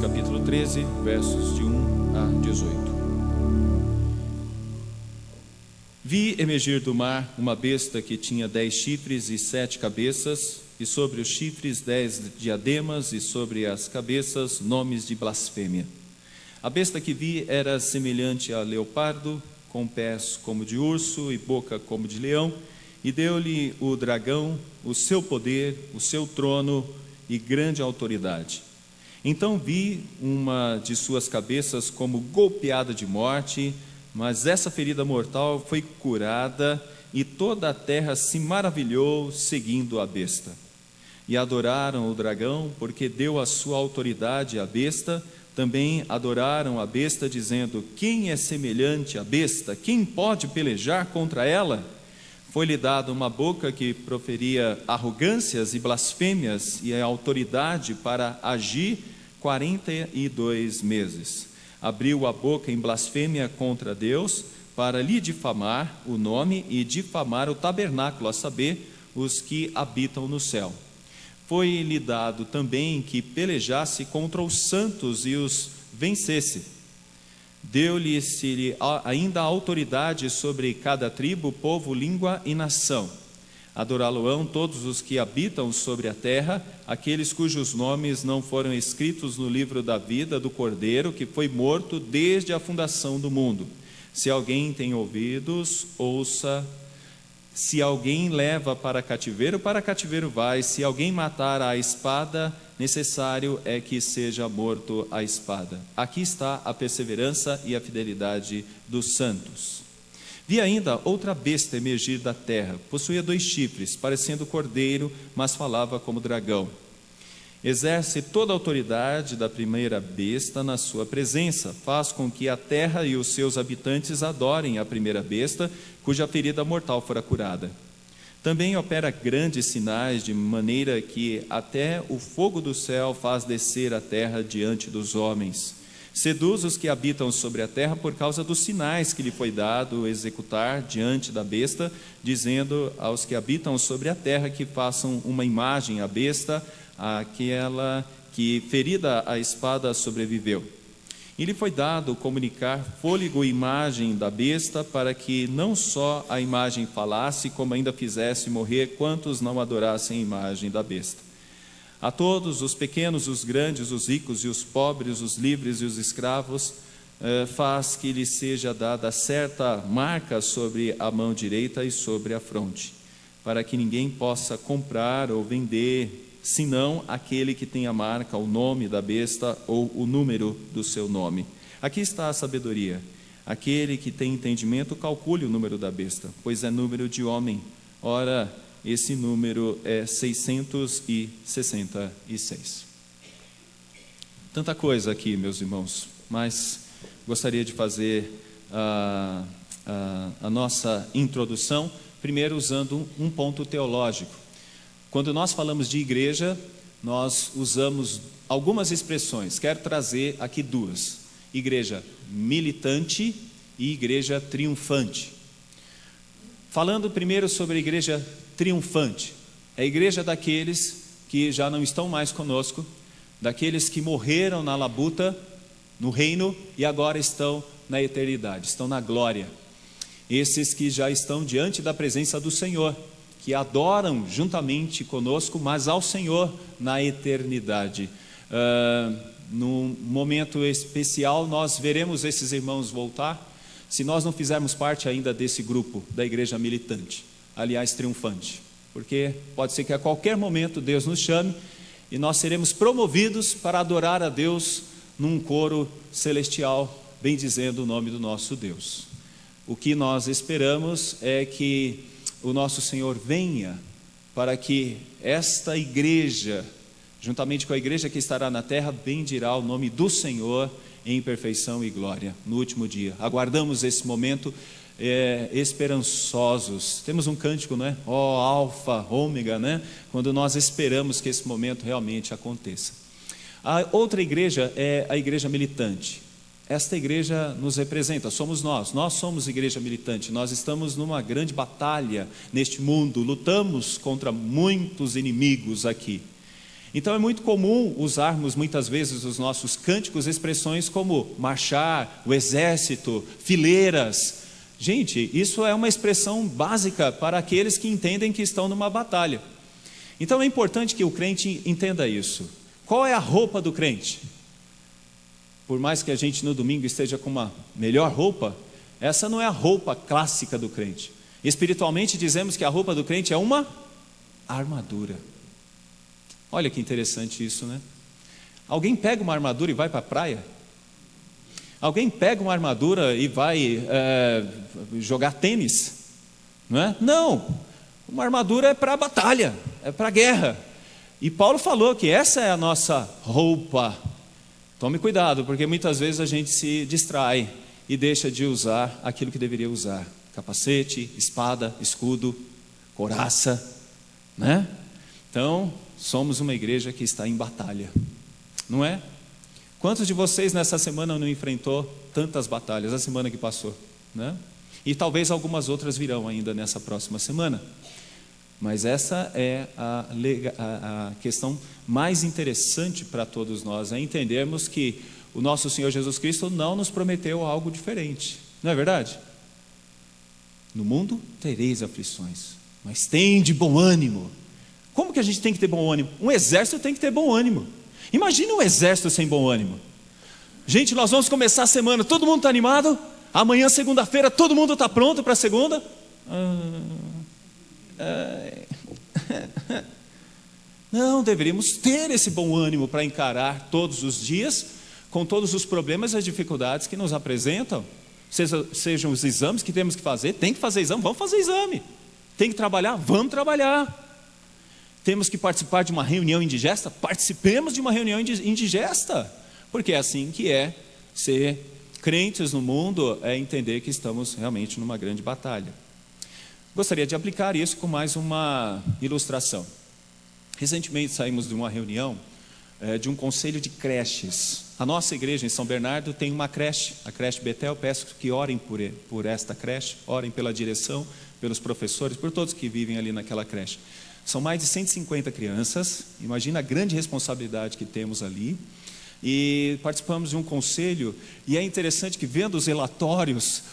capítulo 13, versos de 1 a 18. Vi emergir do mar uma besta que tinha 10 chifres e 7 cabeças, e sobre os chifres 10 diademas, e sobre as cabeças nomes de blasfêmia. A besta que vi era semelhante a leopardo, com pés como de urso e boca como de leão, e deu-lhe o dragão o seu poder, o seu trono e grande autoridade. Então vi uma de suas cabeças como golpeada de morte, mas essa ferida mortal foi curada, e toda a terra se maravilhou seguindo a besta. E adoraram o dragão, porque deu a sua autoridade à besta. Também adoraram a besta, dizendo: quem é semelhante à besta? Quem pode pelejar contra ela? Foi-lhe dada uma boca que proferia arrogâncias e blasfêmias, e a autoridade para agir 42 meses. Abriu a boca em blasfêmia contra Deus, para lhe difamar o nome e difamar o tabernáculo, a saber, os que habitam no céu. Foi-lhe dado também que pelejasse contra os santos e os vencesse. Deu-lhe ainda a autoridade sobre cada tribo, povo, língua e nação. Adorá-lo-ão todos os que habitam sobre a terra, aqueles cujos nomes não foram escritos no livro da vida do Cordeiro, que foi morto desde a fundação do mundo. Se alguém tem ouvidos, ouça. Se alguém leva para cativeiro vai. Se alguém matar à espada, necessário é que seja morto à espada. Aqui está a perseverança e a fidelidade dos santos. Vi ainda outra besta emergir da terra. Possuía 2 chifres, parecendo cordeiro, mas falava como dragão. Exerce toda a autoridade da primeira besta na sua presença. Faz com que a terra e os seus habitantes adorem a primeira besta, cuja ferida mortal fora curada. Também opera grandes sinais, de maneira que até o fogo do céu faz descer a terra diante dos homens. Seduz os que habitam sobre a terra por causa dos sinais que lhe foi dado executar diante da besta, dizendo aos que habitam sobre a terra que façam uma imagem à besta, aquela que, ferida a espada, sobreviveu. E lhe foi dado comunicar fôlego e imagem da besta, para que não só a imagem falasse, como ainda fizesse morrer quantos não adorassem a imagem da besta. A todos, os pequenos, os grandes, os ricos e os pobres, os livres e os escravos, faz que lhe seja dada certa marca sobre a mão direita e sobre a fronte, para que ninguém possa comprar ou vender, senão aquele que tem a marca, o nome da besta ou o número do seu nome. Aqui está a sabedoria. Aquele que tem entendimento, calcule o número da besta, pois é número de homem. Ora, esse número é 666. Tanta coisa aqui, meus irmãos, mas gostaria de fazer a nossa introdução, primeiro usando um ponto teológico. Quando nós falamos de igreja, nós usamos algumas expressões. Quero trazer aqui 2. Igreja militante e igreja triunfante. Falando primeiro sobre a igreja triunfante. É a igreja daqueles que já não estão mais conosco, daqueles que morreram na labuta, no reino, e agora estão na eternidade, estão na glória. Esses que já estão diante da presença do Senhor, que adoram juntamente conosco, mas ao Senhor na eternidade. Num momento especial, nós veremos esses irmãos voltar, se nós não fizermos parte ainda desse grupo da igreja militante, aliás, triunfante, porque pode ser que a qualquer momento Deus nos chame e nós seremos promovidos para adorar a Deus num coro celestial, bendizendo o nome do nosso Deus. O que nós esperamos é que o nosso Senhor venha para que esta igreja, juntamente com a igreja que estará na terra, bendirá o nome do Senhor em perfeição e glória no último dia. Aguardamos esse momento esperançosos. Temos um cântico, né? Ó Alfa, Ômega, né? Quando nós esperamos que esse momento realmente aconteça. A outra igreja é a igreja militante. Esta igreja nos representa, somos nós somos igreja militante, nós estamos numa grande batalha neste mundo, lutamos contra muitos inimigos aqui. Então é muito comum usarmos muitas vezes os nossos cânticos expressões como marchar, o exército, fileiras. Gente, isso é uma expressão básica para aqueles que entendem que estão numa batalha. Então é importante que o crente entenda isso. Qual é a roupa do crente? Por mais que a gente no domingo esteja com uma melhor roupa, essa não é a roupa clássica do crente. Espiritualmente dizemos que a roupa do crente é uma armadura. Olha que interessante isso, né? Alguém pega uma armadura e vai para a praia? Alguém pega uma armadura e vai jogar tênis? Não é? Não, uma armadura é para a batalha, é para a guerra. E Paulo falou que essa é a nossa roupa. Tome cuidado, porque muitas vezes a gente se distrai e deixa de usar aquilo que deveria usar. Capacete, espada, escudo, couraça, né? Então, somos uma igreja que está em batalha, não é? Quantos de vocês nessa semana não enfrentou tantas batalhas, a semana que passou, né? E talvez algumas outras virão ainda nessa próxima semana. Mas essa é a questão mais interessante para todos nós, é entendermos que o nosso Senhor Jesus Cristo não nos prometeu algo diferente, não é verdade? No mundo tereis aflições, mas tende bom ânimo. Como que a gente tem que ter bom ânimo? Um exército tem que ter bom ânimo. Imagina um exército sem bom ânimo. Gente, nós vamos começar a semana, todo mundo está animado? Amanhã, segunda-feira, todo mundo está pronto para a segunda? Não, deveríamos ter esse bom ânimo para encarar todos os dias, com todos os problemas e as dificuldades que nos apresentam. Sejam os exames que temos que fazer, tem que fazer exame, vamos fazer exame. Tem que trabalhar, vamos trabalhar. Temos que participar de uma reunião indigesta, participemos de uma reunião indigesta, porque é assim que é ser crentes no mundo, é entender que estamos realmente numa grande batalha. Gostaria de aplicar isso com mais uma ilustração. Recentemente saímos de uma reunião de um conselho de creches. A nossa igreja em São Bernardo tem uma creche, a creche Betel. Peço que orem por esta creche, orem pela direção, pelos professores, por todos que vivem ali naquela creche. São mais de 150 crianças, imagina a grande responsabilidade que temos ali. E participamos de um conselho, e é interessante que vendo os relatórios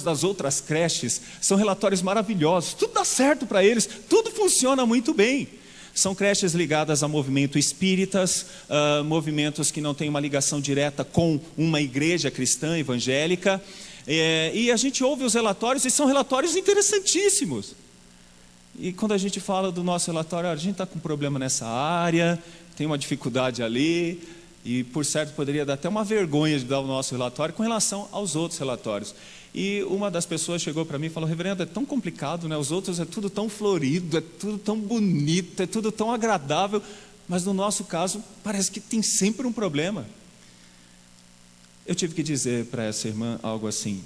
das outras creches, são relatórios maravilhosos, tudo dá certo para eles, tudo funciona muito bem. São creches ligadas a movimentos espíritas, movimentos que não têm uma ligação direta com uma igreja cristã evangélica, e a gente ouve os relatórios e são relatórios interessantíssimos. E quando a gente fala do nosso relatório, a gente está com um problema nessa área, tem uma dificuldade ali, e por certo poderia dar até uma vergonha de dar o nosso relatório com relação aos outros relatórios. E uma das pessoas chegou para mim e falou: reverendo, é tão complicado, né? Os outros é tudo tão florido, é tudo tão bonito, é tudo tão agradável, mas no nosso caso parece que tem sempre um problema. Eu tive que dizer para essa irmã algo assim: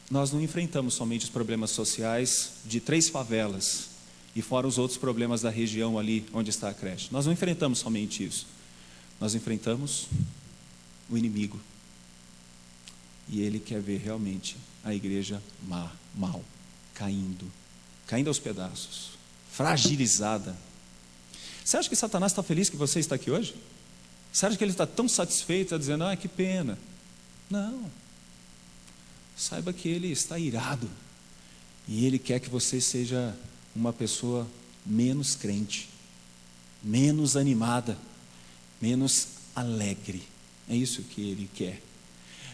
nós não enfrentamos somente os problemas sociais de 3 favelas, e fora os outros problemas da região ali onde está a creche. Nós não enfrentamos somente isso. Nós enfrentamos o inimigo. E ele quer ver realmente a igreja mal, caindo aos pedaços, fragilizada. Você acha que Satanás está feliz que você está aqui hoje? Você acha que ele está tão satisfeito, está dizendo: ah, que pena? Não. Saiba que ele está irado. E ele quer que você seja uma pessoa menos crente, menos animada, menos alegre. É isso que ele quer.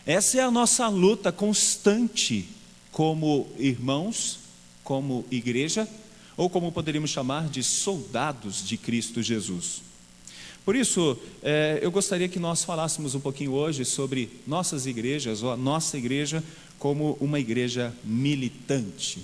Essa é a nossa luta constante como irmãos, como igreja, ou como poderíamos chamar de soldados de Cristo Jesus. Por isso, eu gostaria que nós falássemos um pouquinho hoje sobre nossas igrejas, ou a nossa igreja como uma igreja militante.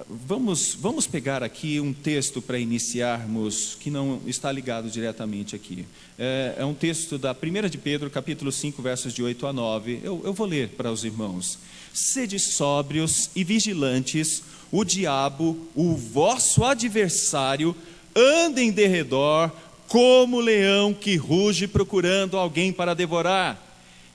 Vamos pegar aqui um texto para iniciarmos, que não está ligado diretamente aqui. É um texto da 1 de Pedro, capítulo 5, versos de 8 a 9. Eu vou ler para os irmãos. Sede sóbrios e vigilantes, o diabo, o vosso adversário, anda em derredor como leão que ruge procurando alguém para devorar.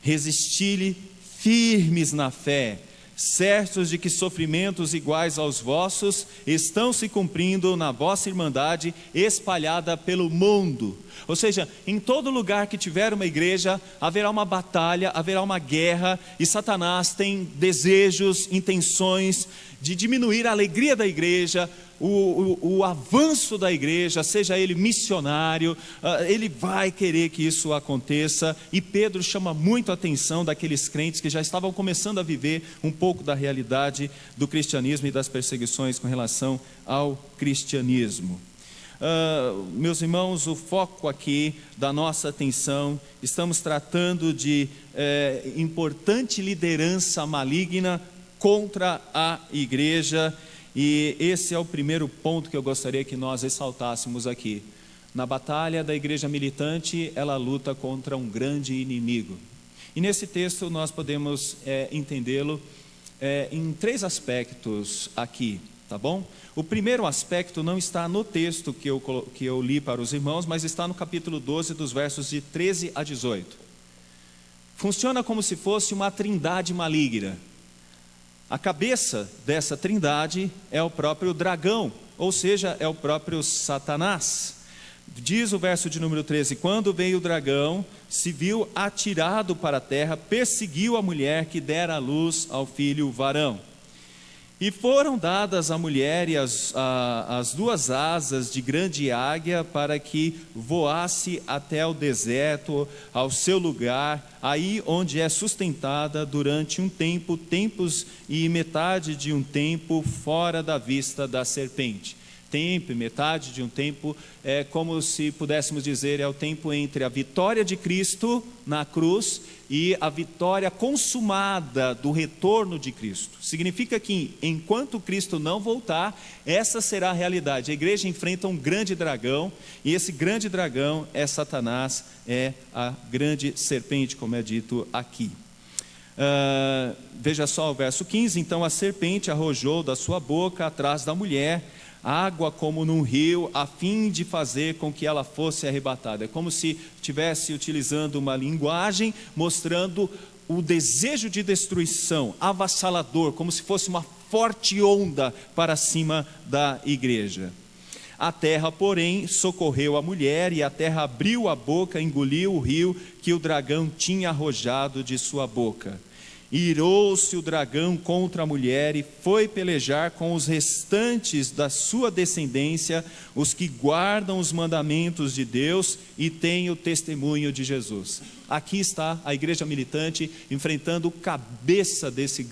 Resisti-lhe firmes na fé, certos de que sofrimentos iguais aos vossos estão se cumprindo na vossa irmandade espalhada pelo mundo. Ou seja, em todo lugar que tiver uma igreja, haverá uma batalha, haverá uma guerra, e Satanás tem desejos, intenções de diminuir a alegria da igreja, o avanço da igreja, seja ele missionário, ele vai querer que isso aconteça. E Pedro chama muito a atenção daqueles crentes que já estavam começando a viver um pouco da realidade do cristianismo e das perseguições com relação ao cristianismo. Meus irmãos, o foco aqui da nossa atenção, estamos tratando de importante liderança maligna contra a igreja, e esse é o primeiro ponto que eu gostaria que nós ressaltássemos aqui. Na batalha da igreja militante, ela luta contra um grande inimigo, e nesse texto nós podemos entendê-lo em 3 aspectos aqui, tá bom? O primeiro aspecto não está no texto que eu li para os irmãos, mas está no capítulo 12, dos versos de 13 a 18. Funciona como se fosse uma trindade maligna. A cabeça dessa trindade é o próprio dragão, ou seja, é o próprio Satanás. Diz o verso de número 13: quando veio o dragão, se viu atirado para a terra, perseguiu a mulher que dera à luz ao filho varão. E foram dadas à mulher as 2 asas de grande águia, para que voasse até o deserto, ao seu lugar, aí onde é sustentada durante um tempo, tempos e metade de um tempo, fora da vista da serpente. Tempo e metade de um tempo é como se pudéssemos dizer, é o tempo entre a vitória de Cristo na cruz e a vitória consumada do retorno de Cristo. Significa que enquanto Cristo não voltar, essa será a realidade. A igreja enfrenta um grande dragão, e esse grande dragão é Satanás, é a grande serpente, como é dito aqui. Veja só o verso 15: então a serpente arrojou da sua boca atrás da mulher água como num rio, a fim de fazer com que ela fosse arrebatada. É como se estivesse utilizando uma linguagem mostrando o desejo de destruição avassalador, como se fosse uma forte onda para cima da igreja. A terra, porém, socorreu a mulher, e a terra abriu a boca, engoliu o rio que o dragão tinha arrojado de sua boca. Irou-se o dragão contra a mulher e foi pelejar com os restantes da sua descendência, os que guardam os mandamentos de Deus e têm o testemunho de Jesus. Aqui está a igreja militante enfrentando o cabeça dessa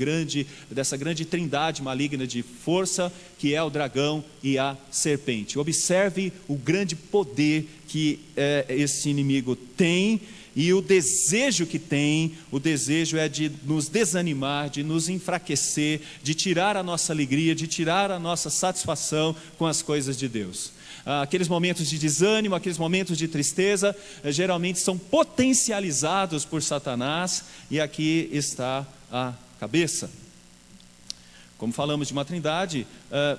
grande trindade maligna de força, que é o dragão e a serpente. Observe o grande poder que esse inimigo tem. E o desejo que tem, o desejo é de nos desanimar, de nos enfraquecer, de tirar a nossa alegria, de tirar a nossa satisfação com as coisas de Deus. Aqueles momentos de desânimo, aqueles momentos de tristeza, geralmente são potencializados por Satanás, e aqui está a cabeça. Como falamos de uma trindade,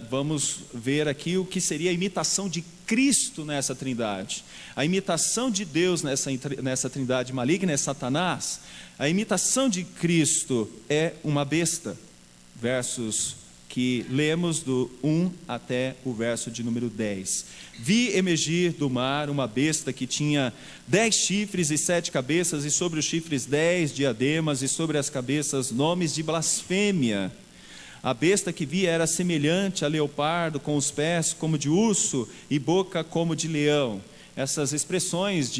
vamos ver aqui o que seria a imitação de Cristo nessa trindade. A imitação de Deus nessa trindade maligna é Satanás. A imitação de Cristo é uma besta. Versos que lemos do 1 até o verso de número 10. Vi emergir do mar uma besta que tinha 10 chifres e 7 cabeças, e sobre os chifres 10 diademas, e sobre as cabeças nomes de blasfêmia. A besta que vi era semelhante a leopardo, com os pés como de urso e boca como de leão. Essas expressões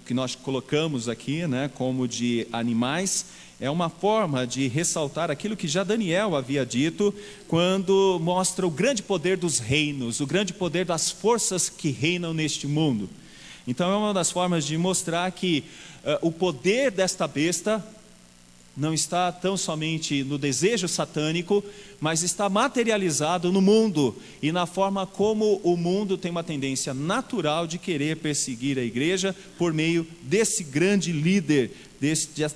que nós colocamos aqui, como de animais, é uma forma de ressaltar aquilo que já Daniel havia dito, quando mostra o grande poder dos reinos, o grande poder das forças que reinam neste mundo. Então é uma das formas de mostrar que o poder desta besta não está tão somente no desejo satânico, mas está materializado no mundo, e na forma como o mundo tem uma tendência natural de querer perseguir a igreja por meio desse grande líder,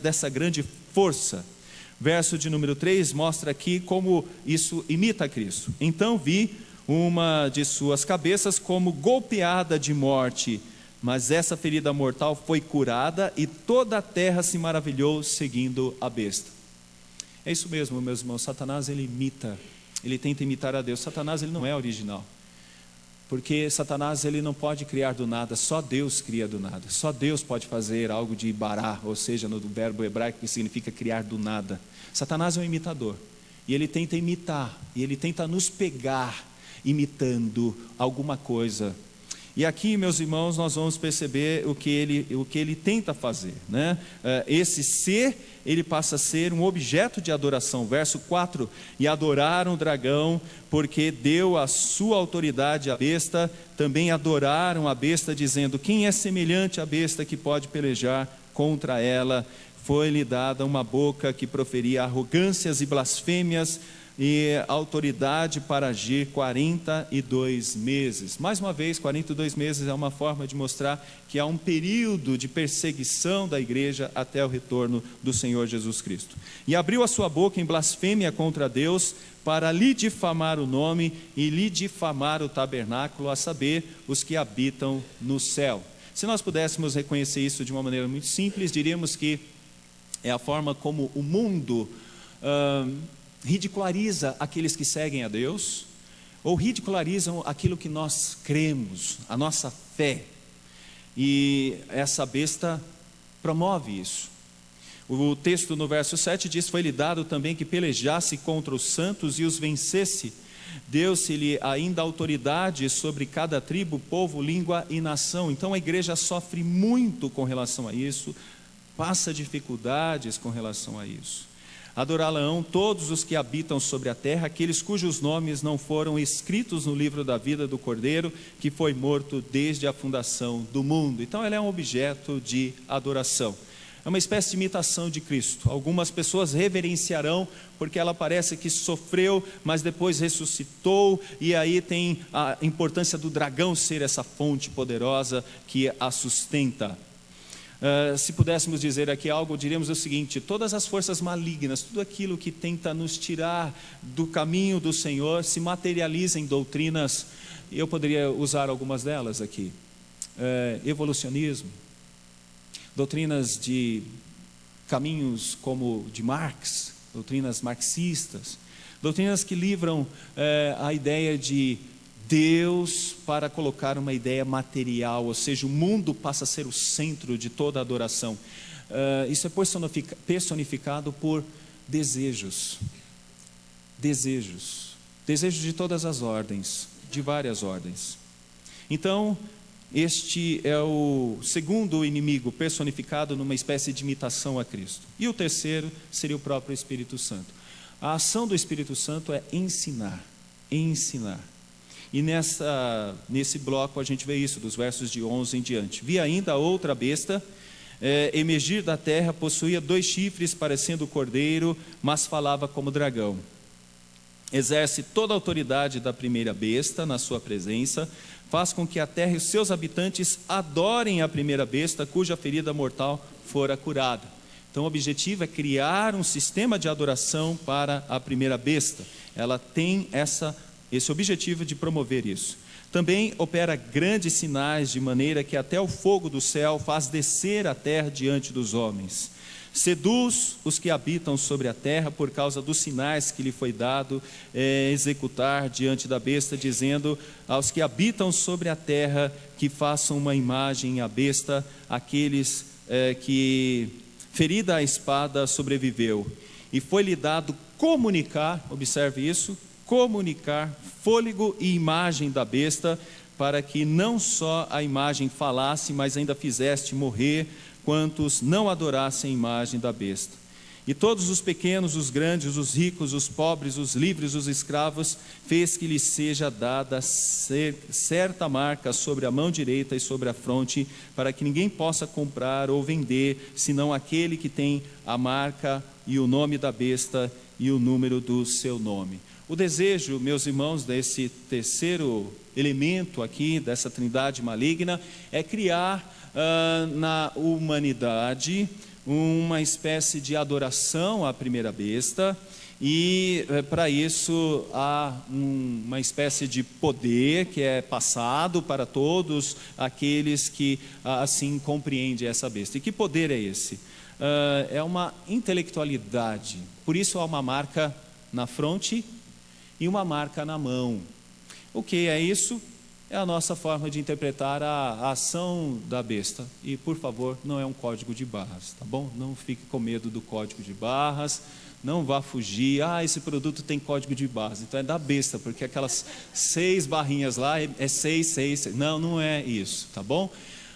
dessa grande força. Verso de número 3 mostra aqui como isso imita Cristo. Então vi uma de suas cabeças como golpeada de morte, mas essa ferida mortal foi curada, e toda a terra se maravilhou seguindo a besta. É isso mesmo, meus irmãos, Satanás ele tenta imitar a Deus. Satanás ele não é original, porque Satanás ele não pode criar do nada, só Deus cria do nada. Só Deus pode fazer algo de bará, ou seja, no verbo hebraico que significa criar do nada. Satanás é um imitador, e ele tenta imitar, e ele tenta nos pegar imitando alguma coisa. E aqui, meus irmãos, nós vamos perceber o que ele tenta fazer, né? Esse ser, ele passa a ser um objeto de adoração. Verso 4: e adoraram o dragão, porque deu a sua autoridade à besta. Também adoraram a besta, dizendo: quem é semelhante à besta que pode pelejar contra ela? Foi-lhe dada uma boca que proferia arrogâncias e blasfêmias, e autoridade para agir 42 meses. Mais uma vez, 42 meses é uma forma de mostrar que há um período de perseguição da igreja até o retorno do Senhor Jesus Cristo. E abriu a sua boca em blasfêmia contra Deus, para lhe difamar o nome e lhe difamar o tabernáculo, a saber, os que habitam no céu. Se nós pudéssemos reconhecer isso de uma maneira muito simples, diríamos que é a forma como o mundo ridiculariza aqueles que seguem a Deus, ou ridicularizam aquilo que nós cremos, a nossa fé. E essa besta promove isso. O texto no verso 7 diz: foi-lhe dado também que pelejasse contra os santos e os vencesse. Deu-se-lhe ainda autoridade sobre cada tribo, povo, língua e nação. Então a igreja sofre muito com relação a isso, passa dificuldades com relação a isso. Adorá-la-ão todos os que habitam sobre a terra, aqueles cujos nomes não foram escritos no livro da vida do Cordeiro, que foi morto desde a fundação do mundo. Então ela é um objeto de adoração. É uma espécie de imitação de Cristo. Algumas pessoas reverenciarão porque ela parece que sofreu, mas depois ressuscitou, e aí tem a importância do dragão ser essa fonte poderosa que a sustenta. Se pudéssemos dizer aqui algo, diríamos o seguinte: todas as forças malignas, tudo aquilo que tenta nos tirar do caminho do Senhor, se materializa em doutrinas. Eu poderia usar algumas delas aqui. Evolucionismo, doutrinas de caminhos como de Marx, doutrinas marxistas, doutrinas que livram a ideia de Deus para colocar uma ideia material, ou seja, o mundo passa a ser o centro de toda a adoração. Isso é personificado por desejos de todas as ordens, de várias ordens. Então, este é o segundo inimigo personificado numa espécie de imitação a Cristo. E o terceiro seria o próprio Espírito Santo. A ação do Espírito Santo é ensinar. E nesse bloco a gente vê isso, dos versos de 11 em diante. Vi ainda outra besta emergir da terra, possuía 2 chifres parecendo cordeiro, mas falava como dragão. Exerce toda a autoridade da primeira besta na sua presença, faz com que a terra e os seus habitantes adorem a primeira besta, cuja ferida mortal fora curada. Então o objetivo é criar um sistema de adoração para a primeira besta. Ela tem esse objetivo de promover isso. Também opera grandes sinais, de maneira que até o fogo do céu faz descer a terra diante dos homens. Seduz os que habitam sobre a terra por causa dos sinais que lhe foi dado executar diante da besta, dizendo aos que habitam sobre a terra que façam uma imagem à besta, aqueles que, ferida a espada, sobreviveu. E foi-lhe dado comunicar, observe isso, comunicar fôlego e imagem da besta, para que não só a imagem falasse, mas ainda fizeste morrer quantos não adorassem a imagem da besta. E todos os pequenos, os grandes, os ricos, os pobres, os livres, os escravos, fez que lhes seja dada certa marca sobre a mão direita e sobre a fronte, para que ninguém possa comprar ou vender, senão aquele que tem a marca e o nome da besta e o número do seu nome. O desejo, meus irmãos, desse terceiro elemento aqui, dessa trindade maligna, é criar na humanidade uma espécie de adoração à primeira besta, e para isso há uma espécie de poder que é passado para todos aqueles que assim compreendem essa besta. E que poder é esse? É uma intelectualidade Por isso há uma marca na fronte e uma marca na mão. O que é isso? É a nossa forma de interpretar a ação da besta. E, por favor, não é um código de barras, tá bom? Não fique com medo do código de barras, não vá fugir. Esse produto tem código de barras, então é da besta, porque aquelas 6 barrinhas lá é 6, 6, 6. Não, não é isso, tá bom?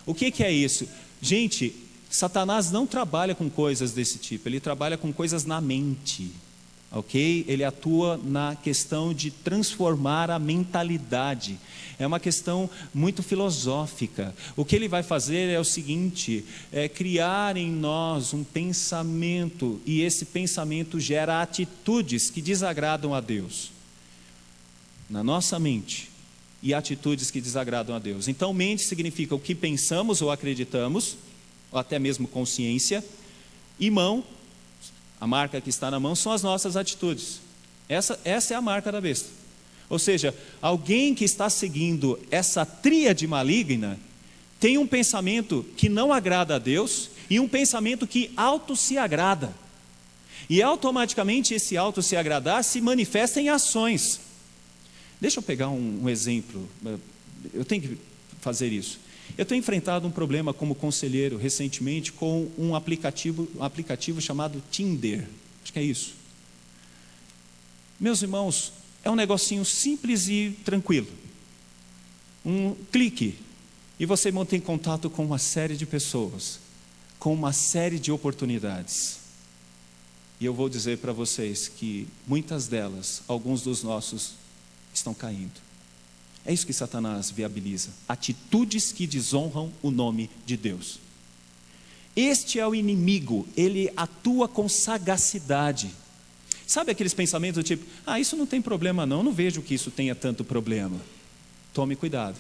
O que é isso? Gente, Satanás não trabalha com coisas desse tipo, ele trabalha com coisas na mente. Ok? Ele atua na questão de transformar a mentalidade. É uma questão muito filosófica. O que ele vai fazer é o seguinte: é criar em nós um pensamento, e esse pensamento gera atitudes que desagradam a Deus. Na nossa mente, e atitudes que desagradam a Deus. Então, mente significa o que pensamos ou acreditamos, ou até mesmo consciência, e mão, a marca que está na mão, são as nossas atitudes. Essa é a marca da besta. Ou seja, alguém que está seguindo essa tríade maligna tem um pensamento que não agrada a Deus e um pensamento que auto se agrada. E automaticamente esse auto se agradar se manifesta em ações. Deixa eu pegar um exemplo. Eu tenho que fazer isso. Eu tenho enfrentado um problema como conselheiro recentemente com um aplicativo chamado Tinder. Acho que é isso. Meus irmãos, é um negocinho simples e tranquilo. Um clique e você mantém contato com uma série de pessoas, com uma série de oportunidades. E eu vou dizer para vocês que muitas delas, alguns dos nossos, estão caindo. É isso que Satanás viabiliza, atitudes que desonram o nome de Deus. Este é o inimigo, ele atua com sagacidade. Sabe aqueles pensamentos do tipo, isso não tem problema não vejo que isso tenha tanto problema. Tome cuidado.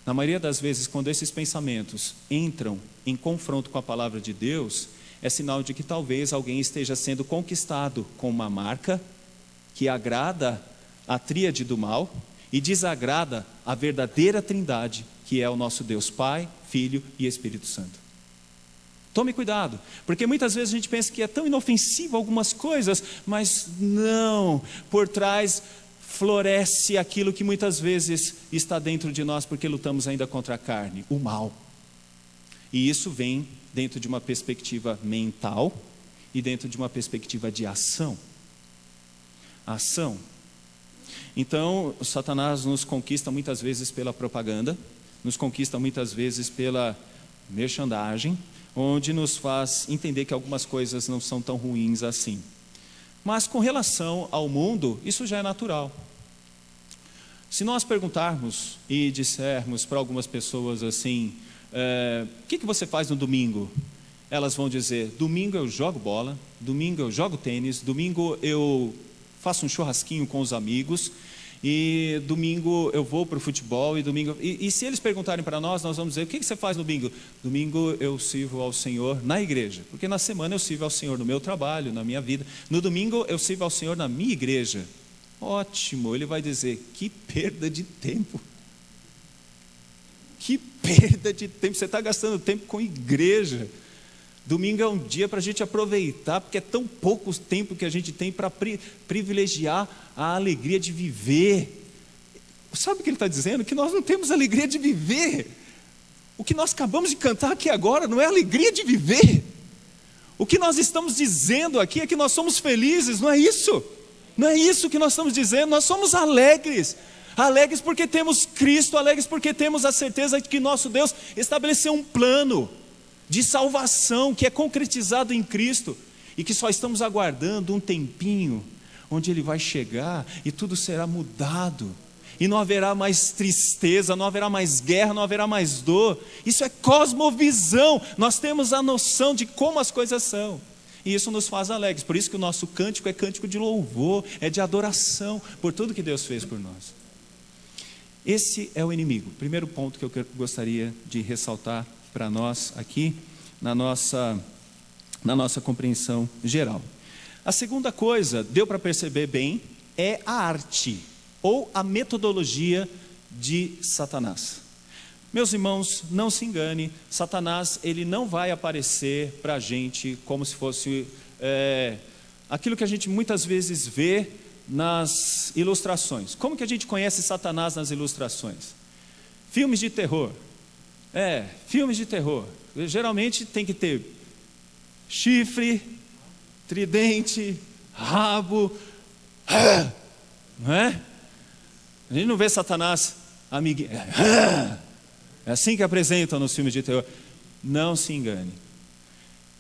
Na maioria das vezes, quando esses pensamentos entram em confronto com a palavra de Deus, é sinal de que talvez alguém esteja sendo conquistado com uma marca que agrada a tríade do mal e desagrada a verdadeira trindade, que é o nosso Deus Pai, Filho e Espírito Santo. Tome cuidado, porque muitas vezes a gente pensa que é tão inofensivo algumas coisas, mas não, por trás floresce aquilo que muitas vezes está dentro de nós, porque lutamos ainda contra a carne, o mal. E isso vem dentro de uma perspectiva mental e dentro de uma perspectiva de ação. Ação. Então, Satanás nos conquista muitas vezes pela propaganda, nos conquista muitas vezes pela merchandising, onde nos faz entender que algumas coisas não são tão ruins assim. Mas com relação ao mundo, isso já é natural. Se nós perguntarmos e dissermos para algumas pessoas assim, o que você faz no domingo? Elas vão dizer, domingo eu jogo bola, domingo eu jogo tênis, domingo eu faço um churrasquinho com os amigos, e domingo eu vou para o futebol, e se eles perguntarem para nós vamos dizer, o que você faz no domingo? Domingo eu sirvo ao Senhor na igreja, porque na semana eu sirvo ao Senhor no meu trabalho, na minha vida, no domingo eu sirvo ao Senhor na minha igreja. Ótimo, ele vai dizer, que perda de tempo, que perda de tempo, você está gastando tempo com igreja. Domingo é um dia para a gente aproveitar, porque é tão pouco tempo que a gente tem para privilegiar a alegria de viver. Sabe o que ele está dizendo? Que nós não temos alegria de viver. O que nós acabamos de cantar aqui agora não é alegria de viver. O que nós estamos dizendo aqui é que nós somos felizes, não é isso? Não é isso que nós estamos dizendo, nós somos alegres. Alegres porque temos Cristo, alegres porque temos a certeza de que nosso Deus estabeleceu um plano de salvação que é concretizado em Cristo e que só estamos aguardando um tempinho onde Ele vai chegar e tudo será mudado e não haverá mais tristeza, não haverá mais guerra, não haverá mais dor. Isso é cosmovisão, nós temos a noção de como as coisas são e isso nos faz alegres. Por isso que o nosso cântico é cântico de louvor, é de adoração por tudo que Deus fez por nós. Esse é o inimigo, primeiro ponto que eu gostaria de ressaltar para nós aqui, na nossa compreensão geral. A segunda coisa, deu para perceber bem, é a arte, ou a metodologia de Satanás. Meus irmãos, não se engane, Satanás ele não vai aparecer para a gente como se fosse aquilo que a gente muitas vezes vê nas ilustrações. Como que a gente conhece Satanás nas ilustrações? Filmes de terror. Filmes de terror. Geralmente tem que ter chifre, tridente, rabo, não é? A gente não vê Satanás amiguinho. É assim que apresentam nos filmes de terror. Não se engane.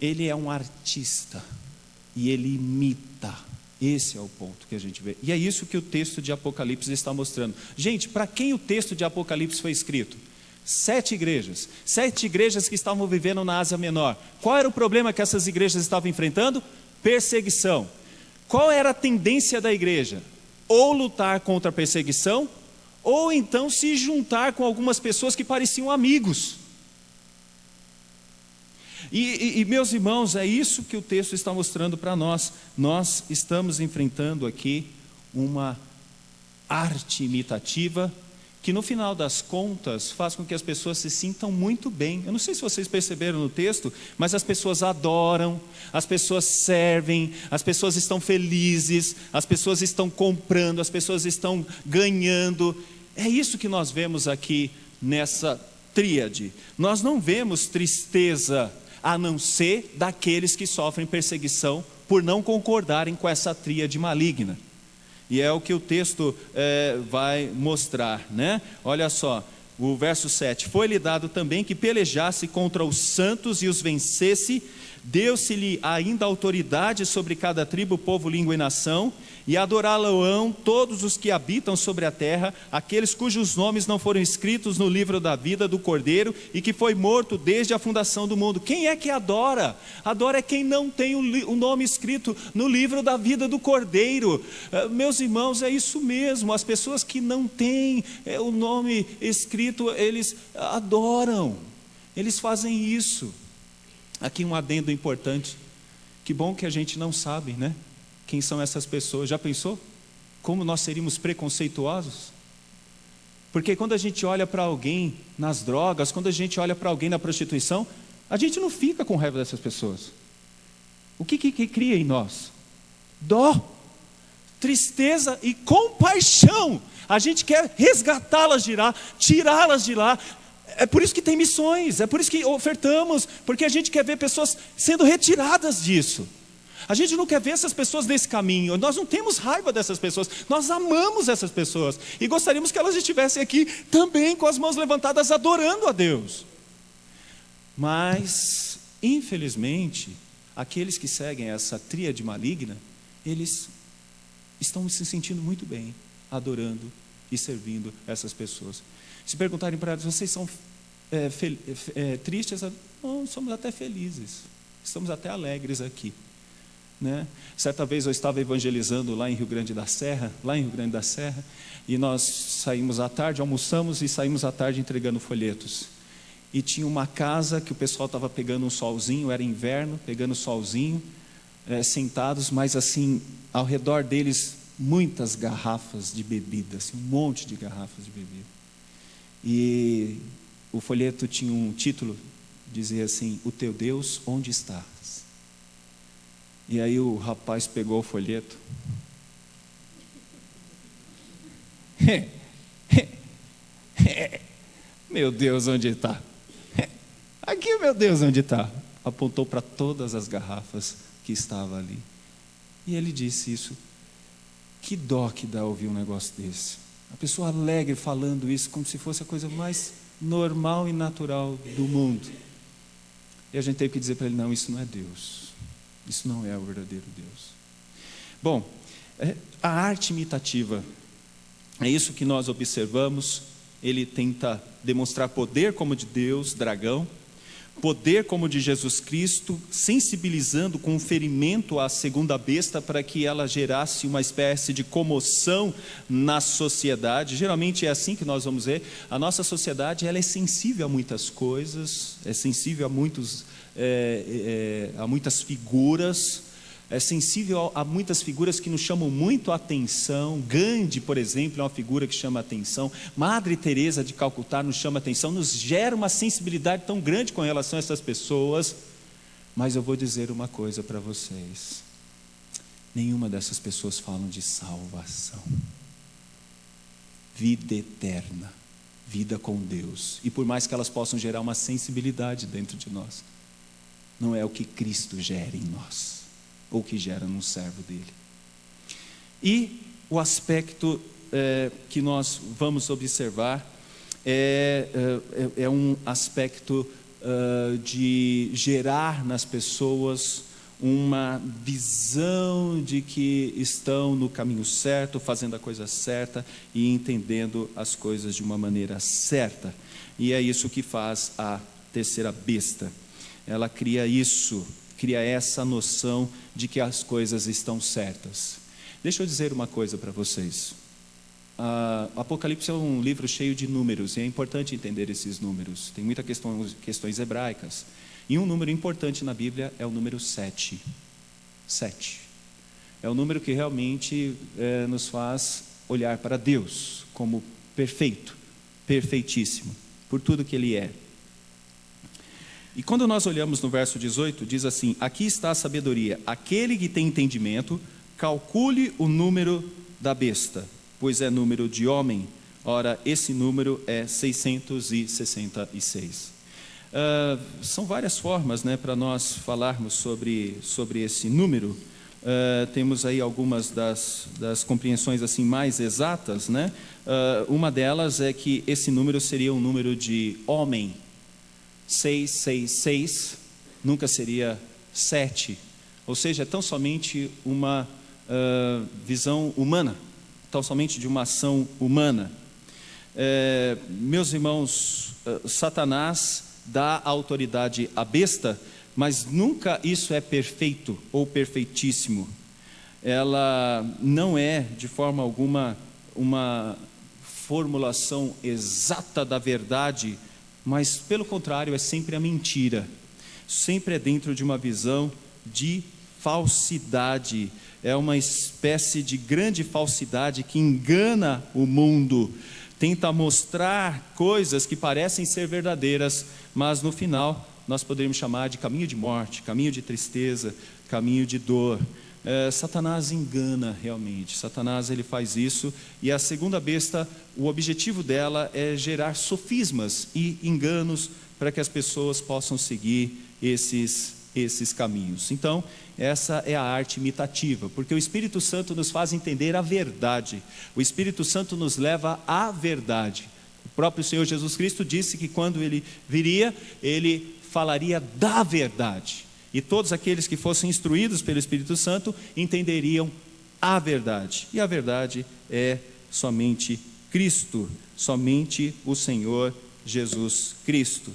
Ele é um artista e ele imita. Esse é o ponto que a gente vê. E é isso que o texto de Apocalipse está mostrando. Gente, para quem o texto de Apocalipse foi escrito? 7 igrejas. 7 igrejas que estavam vivendo na Ásia Menor. Qual era o problema que essas igrejas estavam enfrentando? Perseguição. Qual era a tendência da igreja? Ou lutar contra a perseguição, ou então se juntar com algumas pessoas que pareciam amigos. E meus irmãos, é isso que o texto está mostrando para nós. Nós estamos enfrentando aqui uma arte imitativa que no final das contas faz com que as pessoas se sintam muito bem. Eu não sei se vocês perceberam no texto, mas as pessoas adoram, as pessoas servem, as pessoas estão felizes, as pessoas estão comprando, as pessoas estão ganhando. É isso que nós vemos aqui nessa tríade. Nós não vemos tristeza, a não ser daqueles que sofrem perseguição por não concordarem com essa tríade maligna. E é o que o texto vai mostrar, né? Olha só, o verso 7. Foi-lhe dado também que pelejasse contra os santos e os vencesse. Deu-se-lhe ainda autoridade sobre cada tribo, povo, língua e nação. E adorá-lo-ão todos os que habitam sobre a terra, aqueles cujos nomes não foram escritos no livro da vida do Cordeiro e que foi morto desde a fundação do mundo. Quem é que adora? Adora é quem não tem o nome escrito no livro da vida do Cordeiro. Meus irmãos, é isso mesmo. As pessoas que não têm o nome escrito, eles adoram. Eles fazem isso. Aqui um adendo importante. Que bom que a gente não sabe, né? Quem são essas pessoas? Já pensou? Como nós seríamos preconceituosos? Porque quando a gente olha para alguém nas drogas, quando a gente olha para alguém na prostituição, a gente não fica com raiva dessas pessoas. O que cria em nós? Dó, tristeza e compaixão. A gente quer resgatá-las de lá, tirá-las de lá. É por isso que tem missões, é por isso que ofertamos, porque a gente quer ver pessoas sendo retiradas disso. A gente não quer ver essas pessoas nesse caminho. Nós não temos raiva dessas pessoas. Nós amamos essas pessoas. E gostaríamos que elas estivessem aqui também com as mãos levantadas adorando a Deus. Mas, infelizmente, aqueles que seguem essa tríade maligna, eles estão se sentindo muito bem adorando e servindo essas pessoas. Se perguntarem para elas, vocês são tristes? Não, somos até felizes. Estamos até alegres aqui. Né? Certa vez eu estava evangelizando lá em Rio Grande da Serra, e nós saímos à tarde, almoçamos e saímos à tarde entregando folhetos. E tinha uma casa que o pessoal estava pegando um solzinho, era inverno, pegando solzinho, sentados, mas assim, ao redor deles, muitas garrafas de bebida, assim, um monte de garrafas de bebida. E o folheto tinha um título, dizia assim: o teu Deus, onde está? E aí o rapaz pegou o folheto. Meu Deus, onde está? Aqui, meu Deus, onde está? Apontou para todas as garrafas que estavam ali. E ele disse isso. Que dó que dá ouvir um negócio desse. A pessoa alegre falando isso como se fosse a coisa mais normal e natural do mundo. E a gente teve que dizer para ele: não, isso não é Deus. Isso não é o verdadeiro Deus. Bom, a arte imitativa, é isso que nós observamos. Ele tenta demonstrar poder como de Deus, dragão, poder como de Jesus Cristo, sensibilizando com o ferimento à segunda besta para que ela gerasse uma espécie de comoção na sociedade. Geralmente é assim que nós vamos ver. A nossa sociedade, ela é sensível a muitas coisas, é sensível a muitas figuras, é sensível a muitas figuras que nos chamam muito a atenção. Gandhi, por exemplo, é uma figura que chama a atenção. Madre Teresa de Calcutá nos chama a atenção, nos gera uma sensibilidade tão grande com relação a essas pessoas. Mas eu vou dizer uma coisa para vocês: nenhuma dessas pessoas falam de salvação, vida eterna, vida com Deus. E por mais que elas possam gerar uma sensibilidade dentro de nós, não é o que Cristo gera em nós, ou que gera num servo dele. E o aspecto que nós vamos observar é um aspecto de gerar nas pessoas uma visão de que estão no caminho certo, fazendo a coisa certa e entendendo as coisas de uma maneira certa. E é isso que faz a terceira besta. Ela cria essa noção de que as coisas estão certas. Deixa eu dizer uma coisa para vocês. Apocalipse é um livro cheio de números, e é importante entender esses números. Tem muitas questões hebraicas. E um número importante na Bíblia é o número 7. 7. É o número que realmente nos faz olhar para Deus como perfeito, perfeitíssimo, por tudo que Ele é. E quando nós olhamos no verso 18, diz assim: aqui está a sabedoria, aquele que tem entendimento, calcule o número da besta, pois é número de homem. Ora, esse número é 666. São várias formas, para nós falarmos sobre esse número. Temos aí algumas das compreensões assim mais exatas, uma delas é que esse número seria um número de homem. 666 nunca seria 7, ou seja, é tão somente uma visão humana, tão somente de uma ação humana. Meus irmãos, Satanás dá autoridade à besta, mas nunca isso é perfeito ou perfeitíssimo. Ela não é de forma alguma uma formulação exata da verdade, mas pelo contrário, é sempre a mentira, sempre é dentro de uma visão de falsidade. É uma espécie de grande falsidade que engana o mundo, tenta mostrar coisas que parecem ser verdadeiras, mas no final nós poderíamos chamar de caminho de morte, caminho de tristeza, caminho de dor. Satanás engana realmente, Satanás ele faz isso, e a segunda besta, o objetivo dela é gerar sofismas e enganos para que as pessoas possam seguir esses caminhos. Então, essa é a arte imitativa, porque o Espírito Santo nos faz entender a verdade, o Espírito Santo nos leva à verdade. O próprio Senhor Jesus Cristo disse que quando Ele viria, Ele falaria da verdade, e todos aqueles que fossem instruídos pelo Espírito Santo entenderiam a verdade, e a verdade é somente Cristo, somente o Senhor Jesus Cristo.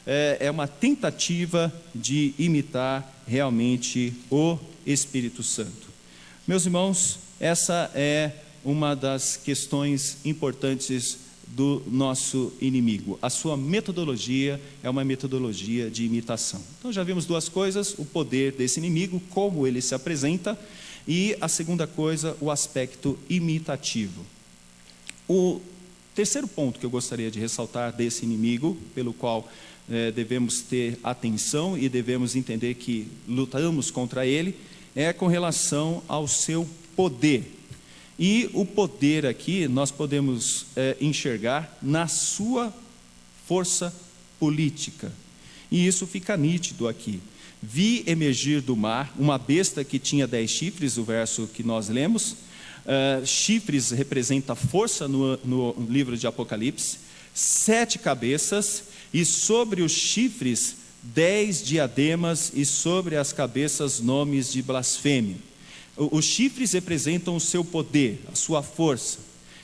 É uma tentativa de imitar realmente o Espírito Santo. Meus irmãos, essa é uma das questões importantes do nosso inimigo. A sua metodologia é uma metodologia de imitação. Então já vimos duas coisas: o poder desse inimigo, como ele se apresenta, e a segunda coisa, o aspecto imitativo. O terceiro ponto que eu gostaria de ressaltar desse inimigo, pelo qual devemos ter atenção e devemos entender que lutamos contra ele, é com relação ao seu poder. E o poder aqui nós podemos enxergar na sua força política. E isso fica nítido aqui. Vi emergir do mar uma besta que tinha 10 chifres, o verso que nós lemos. Chifres representa força no livro de Apocalipse. 7 cabeças, e sobre os chifres 10 diademas, e sobre as cabeças nomes de blasfêmia. Os chifres representam o seu poder, a sua força.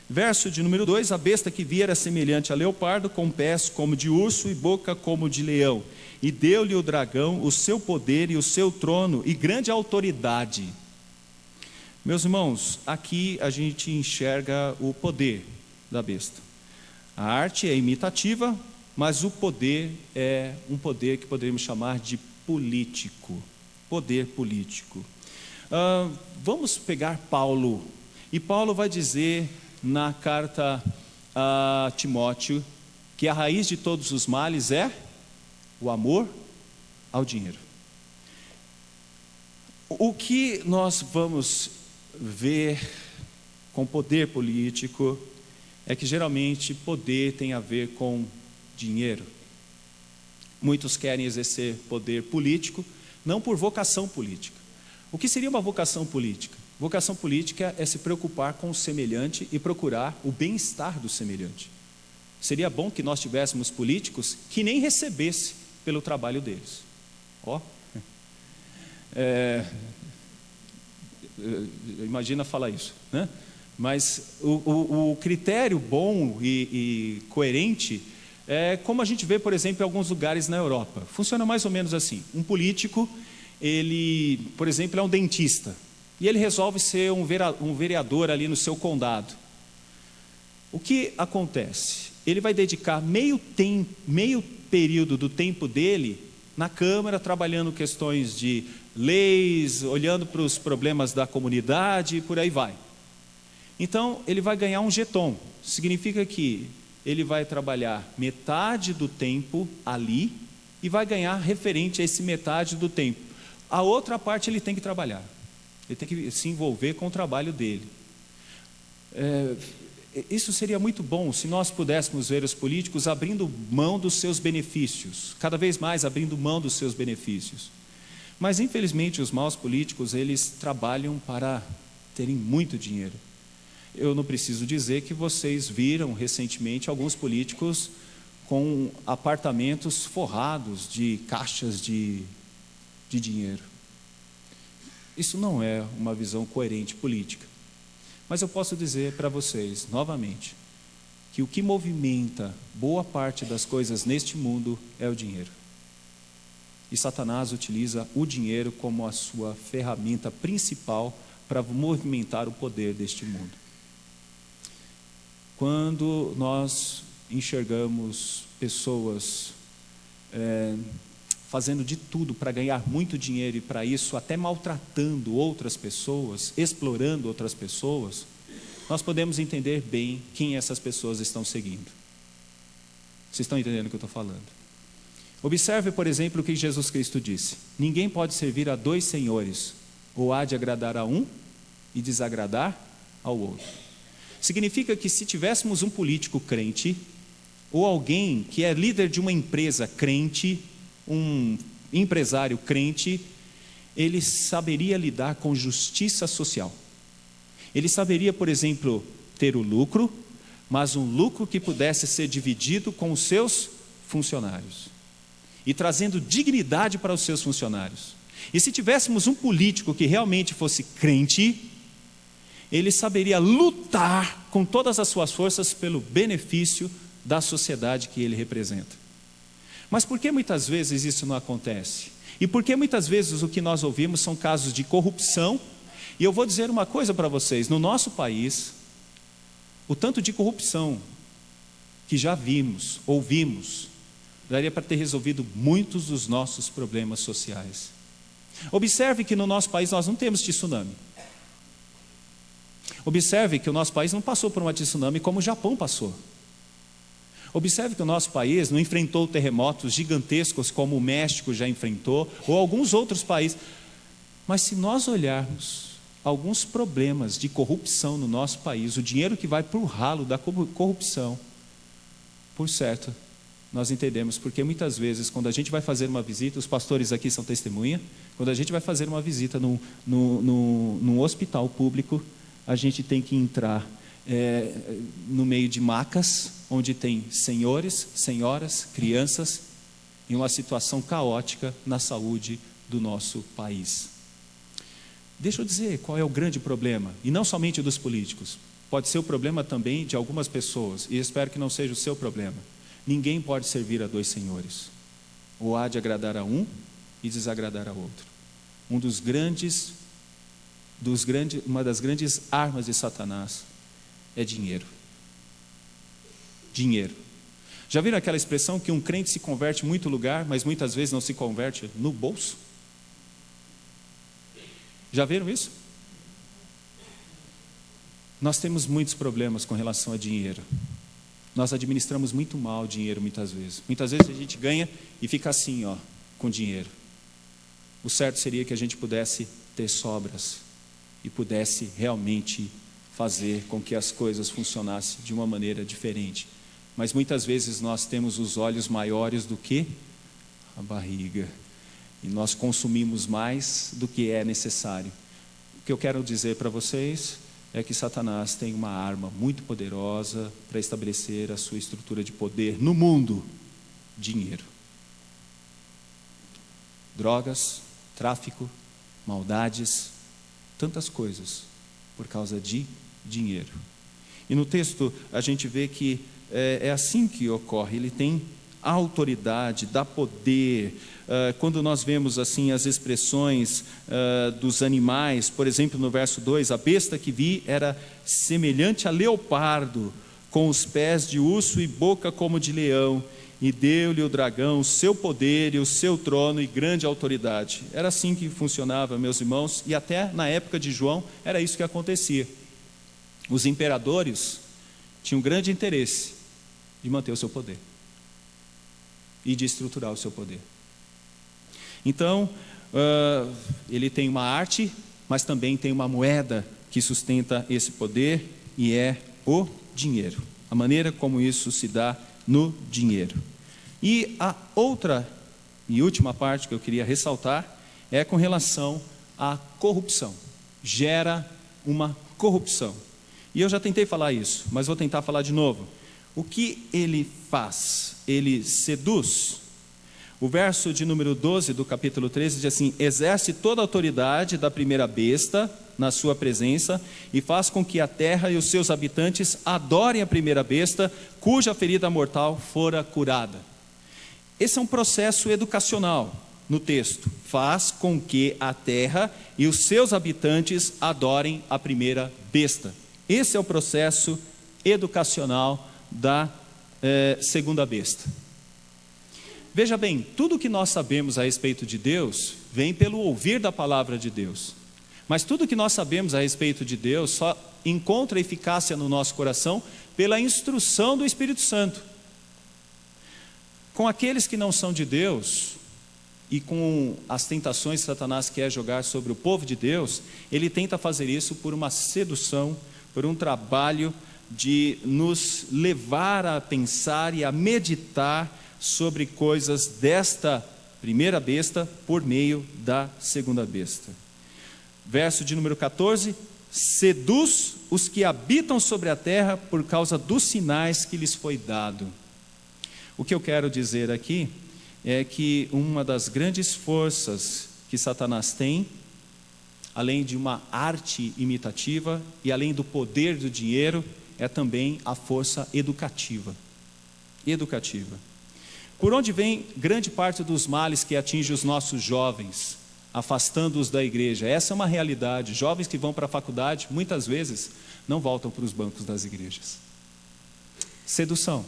Verso de número 2: a besta que vi era semelhante a leopardo, com pés como de urso e boca como de leão. E deu-lhe o dragão o seu poder e o seu trono e grande autoridade. Meus irmãos, aqui a gente enxerga o poder da besta. A arte é imitativa, mas o poder é um poder que poderíamos chamar de político. Poder político. Vamos pegar Paulo, e Paulo vai dizer na carta a Timóteo que a raiz de todos os males é o amor ao dinheiro. O que nós vamos ver com poder político é que geralmente poder tem a ver com dinheiro. Muitos querem exercer poder político, não por vocação política. O que seria uma vocação política? Vocação política é se preocupar com o semelhante e procurar o bem-estar do semelhante. Seria bom que nós tivéssemos políticos que nem recebessem pelo trabalho deles. Imagina falar isso, né? Mas o critério bom e coerente é como a gente vê, por exemplo, em alguns lugares na Europa. Funciona mais ou menos assim. Um político, ele, por exemplo, é um dentista e ele resolve ser um vereador ali no seu condado. O que acontece? Ele vai dedicar meio período do tempo dele na Câmara, trabalhando questões de leis, olhando para os problemas da comunidade e por aí vai. Então, ele vai ganhar um jeton. Significa que ele vai trabalhar metade do tempo ali e vai ganhar referente a esse metade do tempo. A outra parte ele tem que trabalhar. Ele tem que se envolver com o trabalho dele. Isso seria muito bom se nós pudéssemos ver os políticos abrindo mão dos seus benefícios, cada vez mais abrindo mão dos seus benefícios. Mas, infelizmente, os maus políticos, eles trabalham para terem muito dinheiro. Eu não preciso dizer que vocês viram recentemente alguns políticos com apartamentos forrados de caixas de dinheiro. Isso não é uma visão coerente política. Mas eu posso dizer para vocês, novamente, que o que movimenta boa parte das coisas neste mundo é o dinheiro. E Satanás utiliza o dinheiro como a sua ferramenta principal para movimentar o poder deste mundo. Quando nós enxergamos pessoas fazendo de tudo para ganhar muito dinheiro e para isso até maltratando outras pessoas, explorando outras pessoas, nós podemos entender bem quem essas pessoas estão seguindo. Vocês estão entendendo o que eu estou falando? Observe, por exemplo, o que Jesus Cristo disse: ninguém pode servir a dois senhores, ou há de agradar a um e desagradar ao outro. Significa que se tivéssemos um político crente, ou alguém que é líder de uma empresa crente, um empresário crente, ele saberia lidar com justiça social. Ele saberia, por exemplo, ter o lucro, mas um lucro que pudesse ser dividido com os seus funcionários e trazendo dignidade para os seus funcionários. E se tivéssemos um político que realmente fosse crente, ele saberia lutar com todas as suas forças pelo benefício da sociedade que ele representa. Mas por que muitas vezes isso não acontece? E por que muitas vezes o que nós ouvimos são casos de corrupção? E eu vou dizer uma coisa para vocês: no nosso país, o tanto de corrupção que já ouvimos, daria para ter resolvido muitos dos nossos problemas sociais. Observe que no nosso país nós não temos tsunami. Observe que o nosso país não passou por uma tsunami como o Japão passou. Observe que o nosso país não enfrentou terremotos gigantescos como o México já enfrentou, ou alguns outros países. Mas se nós olharmos alguns problemas de corrupção no nosso país, o dinheiro que vai para o ralo da corrupção, por certo, nós entendemos porque muitas vezes, quando a gente vai fazer uma visita, os pastores aqui são testemunha, quando a gente vai fazer uma visita num hospital público, a gente tem que entrar no meio de macas, onde tem senhores, senhoras, crianças, em uma situação caótica na saúde do nosso país. Deixa eu dizer qual é o grande problema, e não somente dos políticos, pode ser o problema também de algumas pessoas, e espero que não seja o seu problema. Ninguém pode servir a dois senhores, ou há de agradar a um e desagradar a outro. Uma das grandes armas de Satanás é dinheiro. Dinheiro. Já viram aquela expressão que um crente se converte em muito lugar, mas muitas vezes não se converte no bolso? Já viram isso? Nós temos muitos problemas com relação a dinheiro. Nós administramos muito mal o dinheiro muitas vezes. Muitas vezes a gente ganha e fica assim, com dinheiro. O certo seria que a gente pudesse ter sobras e pudesse realmente fazer com que as coisas funcionassem de uma maneira diferente. Mas muitas vezes nós temos os olhos maiores do que a barriga, e nós consumimos mais do que é necessário. O que eu quero dizer para vocês é que Satanás tem uma arma muito poderosa para estabelecer a sua estrutura de poder no mundo: dinheiro. Drogas, tráfico, maldades, tantas coisas por causa de dinheiro. E no texto a gente vê que é assim que ocorre. Ele tem autoridade, dá poder. Quando nós vemos assim as expressões dos animais, por exemplo, no verso 2, a besta que vi era semelhante a leopardo, com os pés de urso e boca como de leão, e deu-lhe o dragão o seu poder e o seu trono e grande autoridade. Era assim que funcionava, meus irmãos, e até na época de João era isso que acontecia. Os imperadores tinham grande interesse de manter o seu poder e de estruturar o seu poder. Então, ele tem uma arte, mas também tem uma moeda que sustenta esse poder, e é o dinheiro. A maneira como isso se dá no dinheiro. E a outra e última parte que eu queria ressaltar é com relação à corrupção. Gera uma corrupção. E eu já tentei falar isso, mas vou tentar falar de novo. O que ele faz? Ele seduz. O verso de número 12 do capítulo 13 diz assim: exerce toda a autoridade da primeira besta na sua presença e faz com que a terra e os seus habitantes adorem a primeira besta, cuja ferida mortal fora curada. Esse é um processo educacional no texto. Faz com que a terra e os seus habitantes adorem a primeira besta. Esse é o processo educacional da segunda besta. Veja bem, tudo que nós sabemos a respeito de Deus vem pelo ouvir da palavra de Deus. Mas tudo que nós sabemos a respeito de Deus só encontra eficácia no nosso coração pela instrução do Espírito Santo. Com aqueles que não são de Deus e com as tentações que Satanás quer jogar sobre o povo de Deus, ele tenta fazer isso por uma sedução, por um trabalho de nos levar a pensar e a meditar sobre coisas desta primeira besta por meio da segunda besta. Verso de número 14: seduz os que habitam sobre a terra por causa dos sinais que lhes foi dado. O que eu quero dizer aqui é que uma das grandes forças que Satanás tem, além de uma arte imitativa e além do poder do dinheiro, é também a força educativa. Por onde vem grande parte dos males que atinge os nossos jovens, afastando-os da igreja? Essa é uma realidade. Jovens que vão para a faculdade, muitas vezes, não voltam para os bancos das igrejas. Sedução.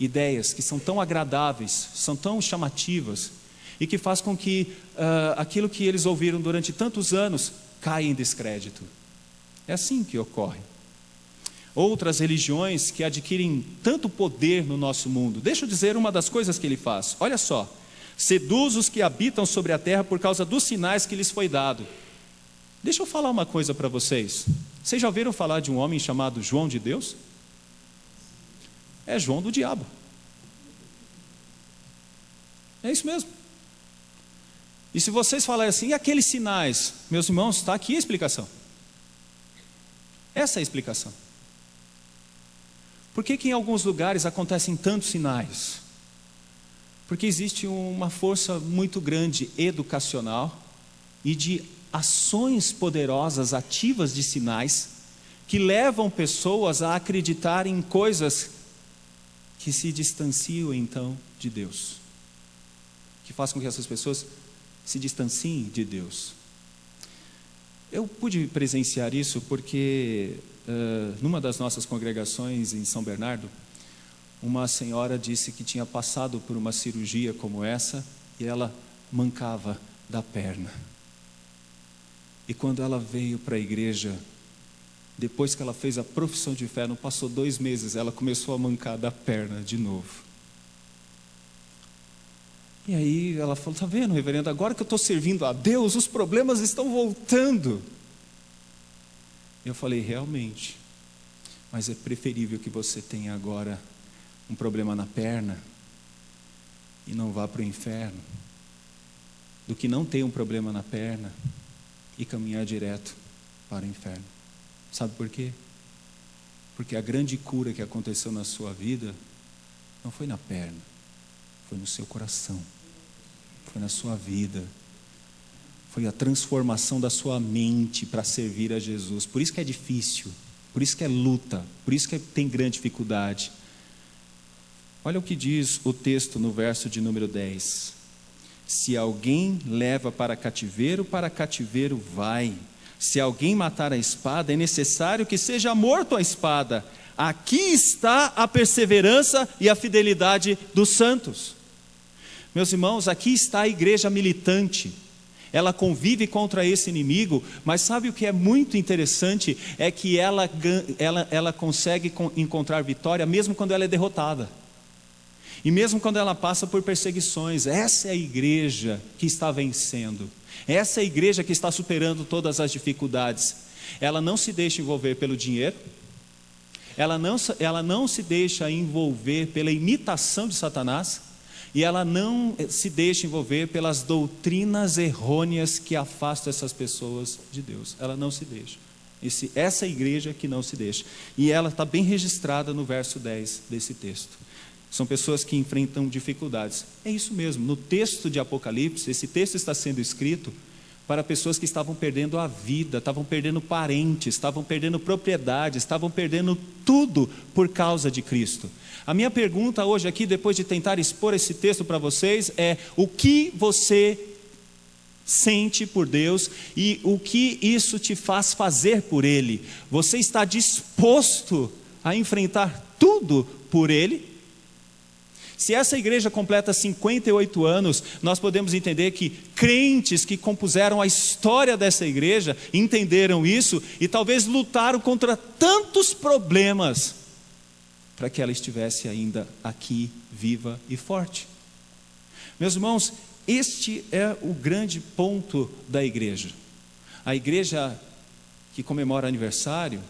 Ideias que são tão agradáveis, são tão chamativas, e que faz com que aquilo que eles ouviram durante tantos anos caia em descrédito. É assim que ocorre. Outras religiões que adquirem tanto poder no nosso mundo. Deixa eu dizer uma das coisas que ele faz. Olha só: seduz os que habitam sobre a terra por causa dos sinais que lhes foi dado. Deixa eu falar uma coisa para vocês. Vocês já ouviram falar de um homem chamado João de Deus? É João do diabo. É isso mesmo. E se vocês falarem assim: e aqueles sinais? Meus irmãos, está aqui a explicação. Essa é a explicação. Por que em alguns lugares acontecem tantos sinais? Porque existe uma força muito grande educacional e de ações poderosas, ativas de sinais, que levam pessoas a acreditar em coisas que se distanciam então de Deus, que faz com que essas pessoas se distanciem de Deus. Eu pude presenciar isso porque numa das nossas congregações em São Bernardo, uma senhora disse que tinha passado por uma cirurgia como essa e ela mancava da perna. E quando ela veio para a igreja, depois que ela fez a profissão de fé, não passou 2 meses, ela começou a mancar da perna de novo. E aí ela falou: está vendo, reverendo, agora que eu estou servindo a Deus, os problemas estão voltando. Eu falei: realmente, mas é preferível que você tenha agora um problema na perna e não vá para o inferno, do que não ter um problema na perna e caminhar direto para o inferno. Sabe por quê? Porque a grande cura que aconteceu na sua vida não foi na perna, foi no seu coração, foi na sua vida, foi a transformação da sua mente para servir a Jesus. Por isso que é difícil, por isso que é luta, por isso que tem grande dificuldade. Olha o que diz o texto no verso de número 10. Se alguém leva para cativeiro vai. Se alguém matar a espada, é necessário que seja morto a espada. Aqui está a perseverança e a fidelidade dos santos. Meus irmãos, aqui está a igreja militante. Ela convive contra esse inimigo, mas sabe o que é muito interessante? É que ela consegue encontrar vitória mesmo quando ela é derrotada. E mesmo quando ela passa por perseguições. Essa é a igreja que está vencendo. Essa é a igreja que está superando todas as dificuldades. Ela não se deixa envolver pelo dinheiro. Ela não se deixa envolver pela imitação de Satanás. E ela não se deixa envolver pelas doutrinas errôneas que afastam essas pessoas de Deus. Ela não se deixa. Essa é a igreja que não se deixa. E ela está bem registrada no verso 10 desse texto. São pessoas que enfrentam dificuldades. É isso mesmo, no texto de Apocalipse, esse texto está sendo escrito para pessoas que estavam perdendo a vida, estavam perdendo parentes, estavam perdendo propriedades, estavam perdendo tudo por causa de Cristo. A minha pergunta hoje aqui, depois de tentar expor esse texto para vocês, é: o que você sente por Deus e o que isso te faz fazer por Ele? Você está disposto a enfrentar tudo por Ele? Se essa igreja completa 58 anos, nós podemos entender que crentes que compuseram a história dessa igreja entenderam isso e talvez lutaram contra tantos problemas para que ela estivesse ainda aqui, viva e forte. Meus irmãos, este é o grande ponto da igreja. A igreja que comemora aniversário,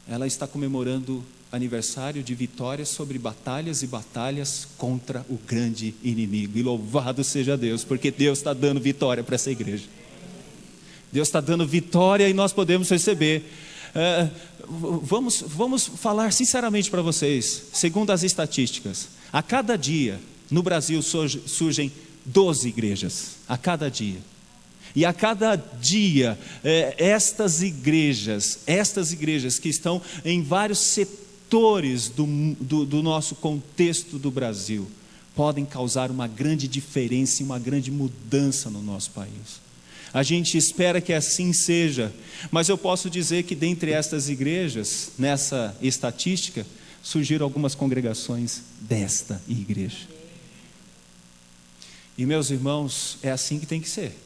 ela está comemorando aniversário de vitórias sobre batalhas e batalhas contra o grande inimigo. E louvado seja Deus, porque Deus está dando vitória para essa igreja. Deus está dando vitória e nós podemos receber. Vamos falar sinceramente para vocês. Segundo as estatísticas, a cada dia no Brasil surgem 12 igrejas. A cada dia. E a cada dia, estas igrejas que estão em vários setores do nosso contexto do Brasil, podem causar uma grande diferença e uma grande mudança no nosso país. A gente espera que assim seja, mas eu posso dizer que dentre estas igrejas, nessa estatística, surgiram algumas congregações desta igreja. E meus irmãos, é assim que tem que ser.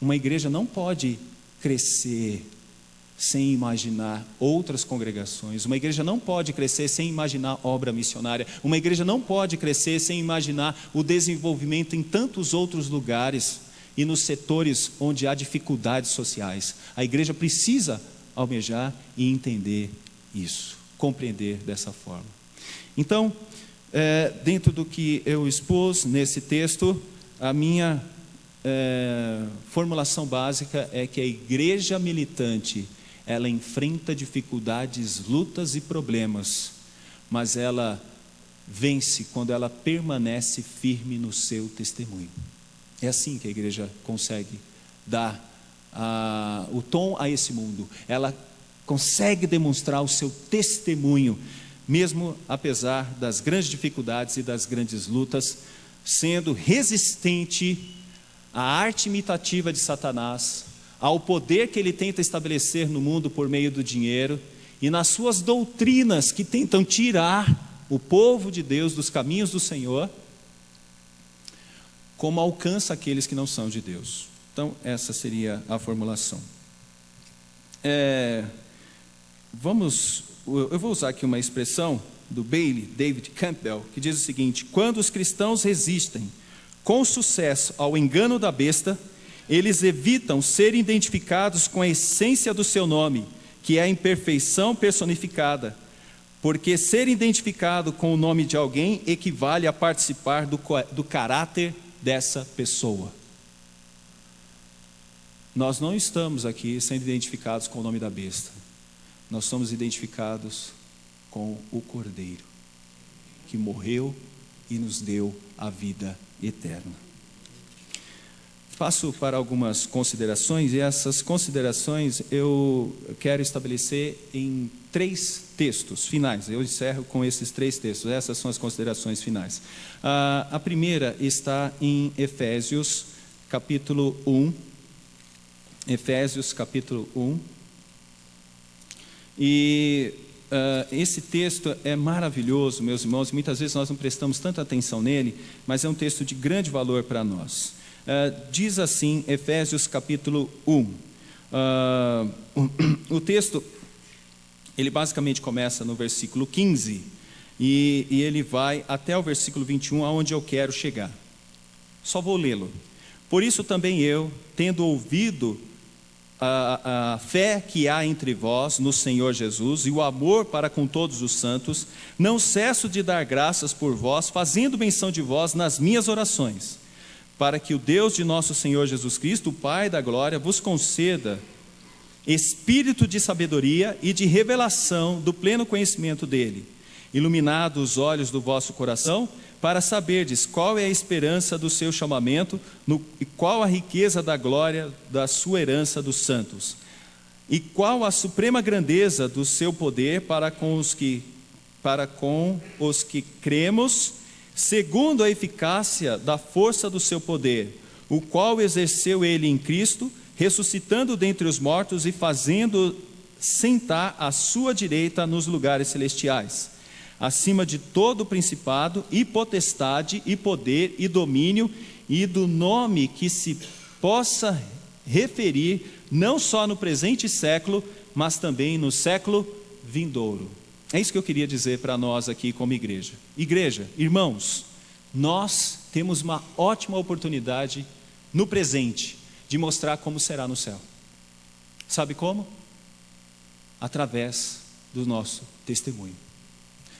Uma igreja não pode crescer sem imaginar outras congregações. Uma igreja não pode crescer sem imaginar obra missionária. Uma igreja não pode crescer sem imaginar o desenvolvimento em tantos outros lugares e nos setores onde há dificuldades sociais. A igreja precisa almejar e entender isso, compreender dessa forma. Então, dentro do que eu expus nesse texto, a minha formulação básica é que a igreja militante, ela enfrenta dificuldades, lutas e problemas, mas ela vence quando ela permanece firme no seu testemunho. É assim que a igreja consegue dar o tom a esse mundo. Ela consegue demonstrar o seu testemunho, mesmo apesar das grandes dificuldades e das grandes lutas, sendo resistente à arte imitativa de Satanás, ao poder que ele tenta estabelecer no mundo por meio do dinheiro e nas suas doutrinas que tentam tirar o povo de Deus dos caminhos do Senhor, como alcança aqueles que não são de Deus. Então essa seria a formulação. Eu vou usar aqui uma expressão do David Campbell, que diz o seguinte: quando os cristãos resistem com sucesso ao engano da besta, eles evitam ser identificados com a essência do seu nome, que é a imperfeição personificada, porque ser identificado com o nome de alguém equivale a participar do caráter dessa pessoa. Nós não estamos aqui sendo identificados com o nome da besta. Nós somos identificados com o Cordeiro, que morreu e nos deu a vida eterna. Passo para algumas considerações, e essas considerações eu quero estabelecer em 3 textos finais. Eu encerro com esses 3 textos, essas são as considerações finais. A primeira está em Efésios, capítulo 1. Efésios, capítulo 1. E esse texto é maravilhoso, meus irmãos, e muitas vezes nós não prestamos tanta atenção nele, mas é um texto de grande valor para nós. Diz assim, Efésios capítulo 1. O texto, ele basicamente começa no versículo 15, e ele vai até o versículo 21, aonde eu quero chegar. Só vou lê-lo. Por isso também eu, tendo ouvido a fé que há entre vós no Senhor Jesus e o amor para com todos os santos, não cesso de dar graças por vós, fazendo menção de vós nas minhas orações, para que o Deus de nosso Senhor Jesus Cristo, o Pai da glória, vos conceda espírito de sabedoria e de revelação do pleno conhecimento dele, iluminado os olhos do vosso coração, para saberdes qual é a esperança do seu chamamento e qual a riqueza da glória da sua herança dos santos, e qual a suprema grandeza do seu poder para com os que cremos, segundo a eficácia da força do seu poder, o qual exerceu ele em Cristo, ressuscitando dentre os mortos e fazendo sentar à sua direita nos lugares celestiais, acima de todo principado e potestade e poder e domínio, e do nome que se possa referir não só no presente século, mas também no século vindouro. É isso que eu queria dizer para nós aqui como igreja. Igreja, irmãos, nós temos uma ótima oportunidade no presente de mostrar como será no céu. Sabe como? Através do nosso testemunho,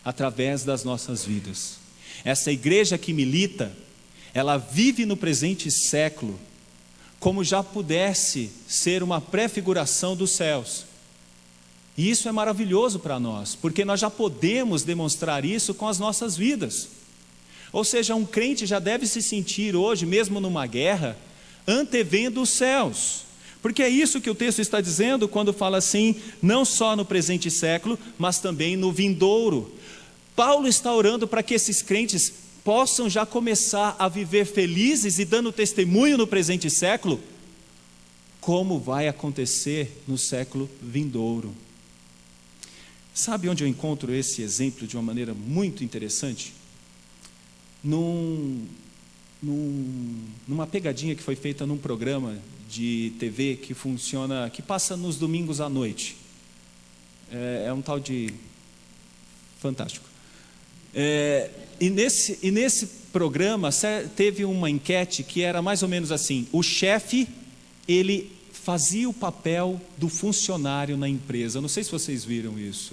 através das nossas vidas. Essa igreja que milita, ela vive no presente século como já pudesse ser uma prefiguração dos céus. E isso é maravilhoso para nós, porque nós já podemos demonstrar isso com as nossas vidas. Ou seja, um crente já deve se sentir hoje, mesmo numa guerra, antevendo os céus. Porque é isso que o texto está dizendo quando fala assim, não só no presente século, mas também no vindouro. Paulo está orando para que esses crentes possam já começar a viver felizes e dando testemunho no presente século, como vai acontecer no século vindouro. Sabe onde eu encontro esse exemplo de uma maneira muito interessante? Numa pegadinha que foi feita num programa de TV que funciona, que passa nos domingos à noite. É um tal de Fantástico. E nesse programa teve uma enquete que era mais ou menos assim: o chefe, ele fazia o papel do funcionário na empresa. Não sei se vocês viram isso.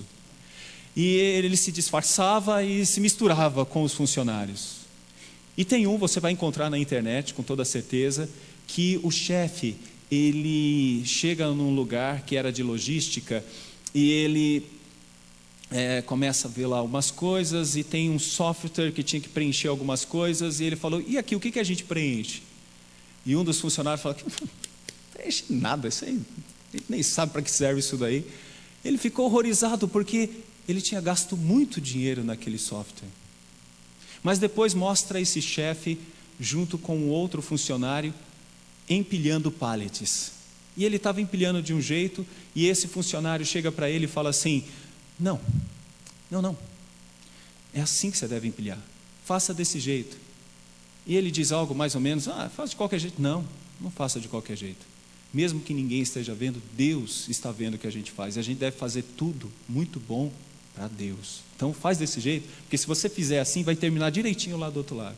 E ele se disfarçava e se misturava com os funcionários. E tem você vai encontrar na internet com toda certeza, que o chefe, ele chega num lugar que era de logística e ele começa a ver lá algumas coisas e tem um software que tinha que preencher algumas coisas, e ele falou: e aqui, o que a gente preenche? E um dos funcionários falou: não preenche nada, isso aí, a gente nem sabe para que serve isso daí. Ele ficou horrorizado porque ele tinha gasto muito dinheiro naquele software. Mas depois mostra esse chefe junto com um outro funcionário empilhando pallets. E ele estava empilhando de um jeito, e esse funcionário chega para ele e fala assim: não, é assim que você deve empilhar, faça desse jeito. E ele diz algo mais ou menos: faça de qualquer jeito. Não faça de qualquer jeito. Mesmo que ninguém esteja vendo, Deus está vendo o que a gente faz, e a gente deve fazer tudo muito bom para Deus. Então faz desse jeito, porque se você fizer assim, vai terminar direitinho lá do outro lado.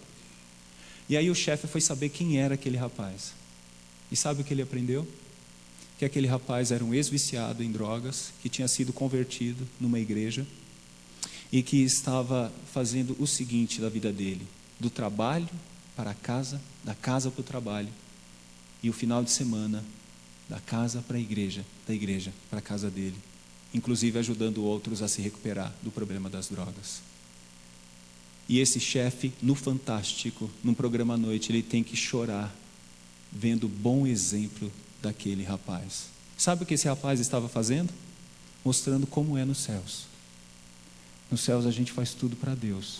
E aí o chefe foi saber quem era aquele rapaz. E sabe o que ele aprendeu? Que aquele rapaz era um ex-viciado em drogas, que tinha sido convertido numa igreja e que estava fazendo o seguinte da vida dele: do trabalho para a casa, da casa para o trabalho, e o final de semana da casa para a igreja, da igreja para a casa dele, inclusive ajudando outros a se recuperar do problema das drogas. E esse chefe, no Fantástico, num programa à noite, ele tem que chorar vendo o bom exemplo daquele rapaz. Sabe o que esse rapaz estava fazendo? Mostrando como é nos céus. Nos céus a gente faz tudo para Deus,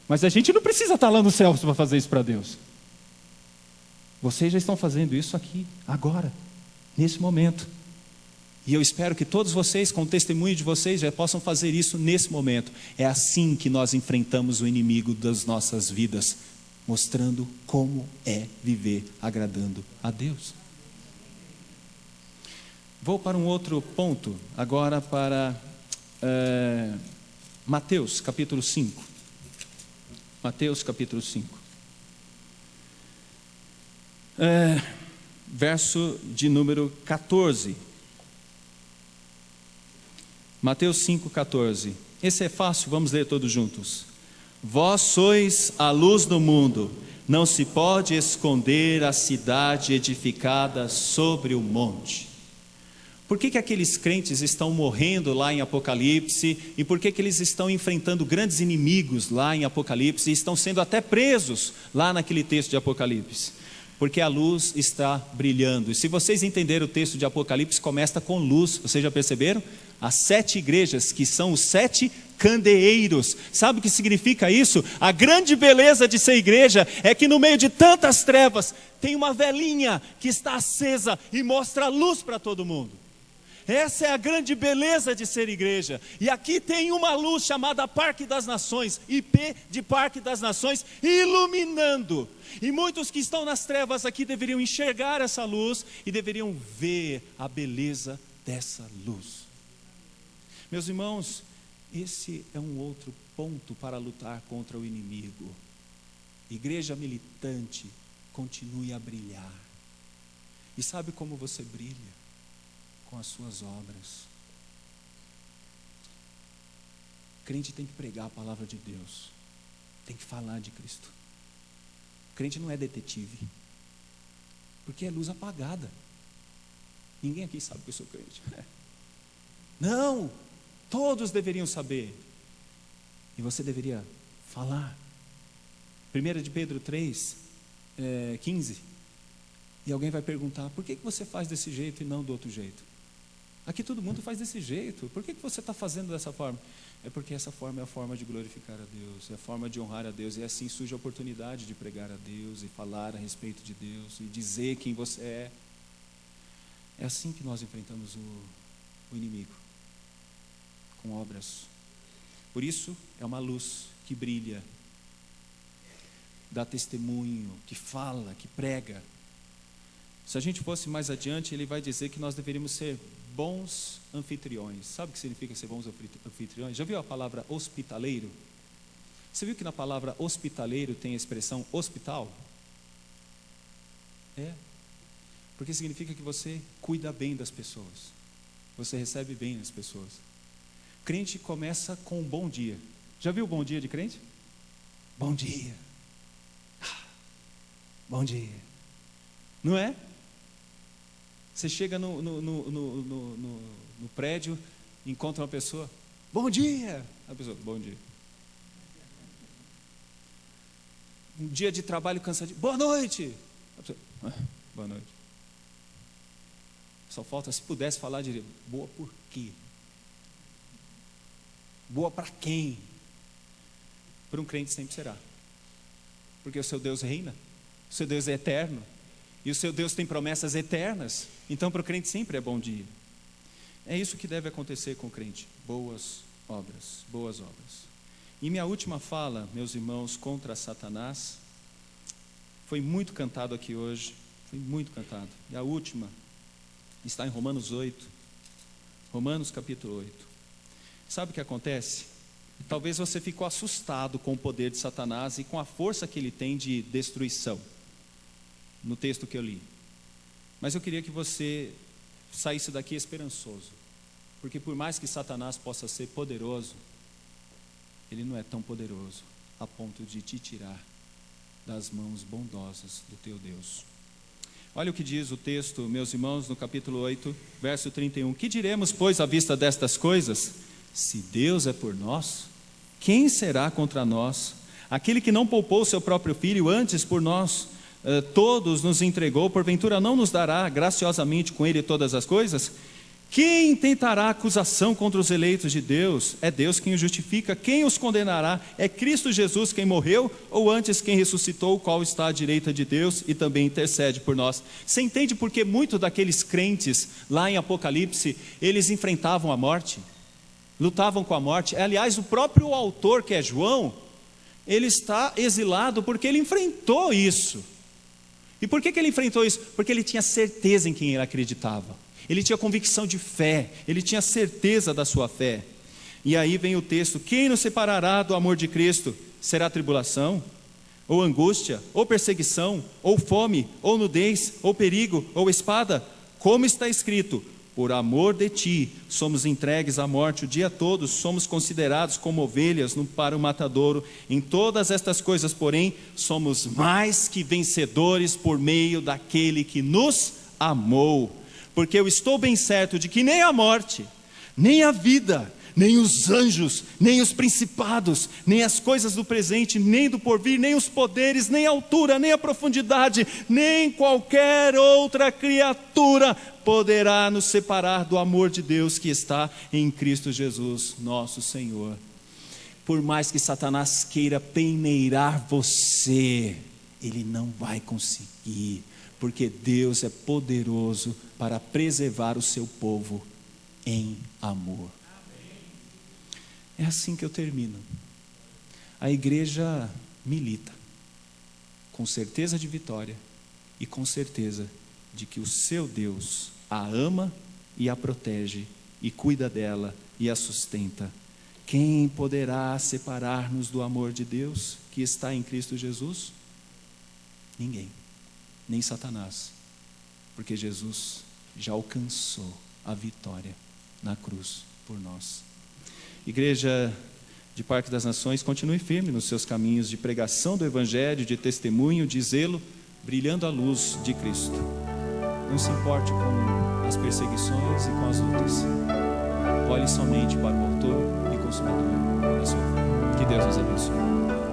mas a gente não precisa estar lá nos céus para fazer isso para Deus. Vocês já estão fazendo isso aqui, agora, nesse momento. E eu espero que todos vocês, com o testemunho de vocês, já possam fazer isso nesse momento. É assim que nós enfrentamos o inimigo das nossas vidas, mostrando como é viver agradando a Deus. Vou para um outro ponto, agora para Mateus capítulo 5. Mateus capítulo 5. Verso de número 14. Mateus 5,14. Esse é fácil, vamos ler todos juntos. Vós sois a luz do mundo, não se pode esconder a cidade edificada sobre o monte. Por que aqueles crentes estão morrendo lá em Apocalipse? E por que eles estão enfrentando grandes inimigos lá em Apocalipse? E estão sendo até presos lá naquele texto de Apocalipse? Porque a luz está brilhando. E se vocês entenderem o texto de Apocalipse, começa com luz. Vocês já perceberam? As 7 igrejas, que são os 7 candeeiros. Sabe o que significa isso? A grande beleza de ser igreja é que no meio de tantas trevas tem uma velinha que está acesa e mostra a luz para todo mundo. Essa é a grande beleza de ser igreja. E aqui tem uma luz chamada Parque das Nações, IP de Parque das Nações, iluminando. E muitos que estão nas trevas aqui deveriam enxergar essa luz e deveriam ver a beleza dessa luz. Meus irmãos, esse é um outro ponto para lutar contra o inimigo. Igreja militante, continue a brilhar. E sabe como você brilha? Com as suas obras. O crente tem que pregar a palavra de Deus, tem que falar de Cristo. O crente não é detetive, porque é luz apagada. Ninguém aqui sabe que eu sou crente. Não, todos deveriam saber. E você deveria falar. 1 de Pedro 3, 15. E alguém vai perguntar: por que você faz desse jeito e não do outro jeito? Aqui todo mundo faz desse jeito. Por que você está fazendo dessa forma? É porque essa forma é a forma de glorificar a Deus, é a forma de honrar a Deus. E assim surge a oportunidade de pregar a Deus e falar a respeito de Deus e dizer quem você é. É assim que nós enfrentamos o inimigo, com obras. Por isso é uma luz que brilha, dá testemunho, que fala, que prega. Se a gente fosse mais adiante, ele vai dizer que nós deveríamos ser bons anfitriões. Sabe o que significa ser bons anfitriões? Já viu a palavra hospitaleiro? Você viu que na palavra hospitaleiro tem a expressão hospital? Porque significa que você cuida bem das pessoas, você recebe bem as pessoas. Crente começa com um bom dia. Já viu o bom dia de crente? Bom dia. Bom dia. Não é? Você chega no prédio, encontra uma pessoa: bom dia. A pessoa: bom dia. Um dia de trabalho cansadinho: boa noite. A pessoa: boa noite. Só falta, se pudesse falar, diria: boa por quê? Boa para quem? Para um crente sempre será. Porque o seu Deus reina, o seu Deus é eterno, e o seu Deus tem promessas eternas. Então para o crente sempre é bom dia. É isso que deve acontecer com o crente: boas obras, boas obras. E minha última fala, meus irmãos, contra Satanás, foi muito cantado aqui hoje, foi muito cantado. E a última está em Romanos 8, Romanos capítulo 8. Sabe o que acontece? Talvez você ficou assustado com o poder de Satanás e com a força que ele tem de destruição, no texto que eu li. Mas eu queria que você saísse daqui esperançoso, porque por mais que Satanás possa ser poderoso, ele não é tão poderoso a ponto de te tirar das mãos bondosas do teu Deus. Olha o que diz o texto, meus irmãos, no capítulo 8, verso 31. Que diremos, pois, à vista destas coisas? Se Deus é por nós, quem será contra nós? Aquele que não poupou seu próprio filho, antes por nós todos nos entregou, porventura não nos dará graciosamente com ele todas as coisas? Quem tentará acusação contra os eleitos de Deus? É Deus quem os justifica. Quem os condenará? É Cristo Jesus quem morreu, ou antes quem ressuscitou, o qual está à direita de Deus e também intercede por nós. Você entende por que muitos daqueles crentes lá em Apocalipse, eles enfrentavam a morte? Lutavam com a morte. Aliás, o próprio autor, que é João, ele está exilado porque ele enfrentou isso. E por que ele enfrentou isso? Porque ele tinha certeza em quem ele acreditava. Ele tinha convicção de fé, ele tinha certeza da sua fé. E aí vem o texto: quem nos separará do amor de Cristo? Será tribulação, ou angústia, ou perseguição, ou fome, ou nudez, ou perigo, ou espada? Como está escrito: por amor de ti somos entregues à morte o dia todo, somos considerados como ovelhas para o matadouro. Em todas estas coisas, porém, somos mais que vencedores por meio daquele que nos amou. Porque eu estou bem certo de que nem a morte, nem a vida, nem os anjos, nem os principados, nem as coisas do presente, nem do porvir, nem os poderes, nem a altura, nem a profundidade, nem qualquer outra criatura poderá nos separar do amor de Deus que está em Cristo Jesus, nosso Senhor. Por mais que Satanás queira peneirar você, ele não vai conseguir, porque Deus é poderoso para preservar o seu povo em amor. É assim que eu termino. A igreja milita, com certeza de vitória e com certeza de que o seu Deus a ama e a protege e cuida dela e a sustenta. Quem poderá separar-nos do amor de Deus que está em Cristo Jesus? Ninguém. Nem Satanás, porque Jesus já alcançou a vitória na cruz por nós. Igreja de Parque das Nações, continue firme nos seus caminhos de pregação do Evangelho, de testemunho, de zelo, brilhando a luz de Cristo. Não se importe com as perseguições e com as lutas. Olhe somente para o autor e consumador da sua fé. Que Deus nos abençoe.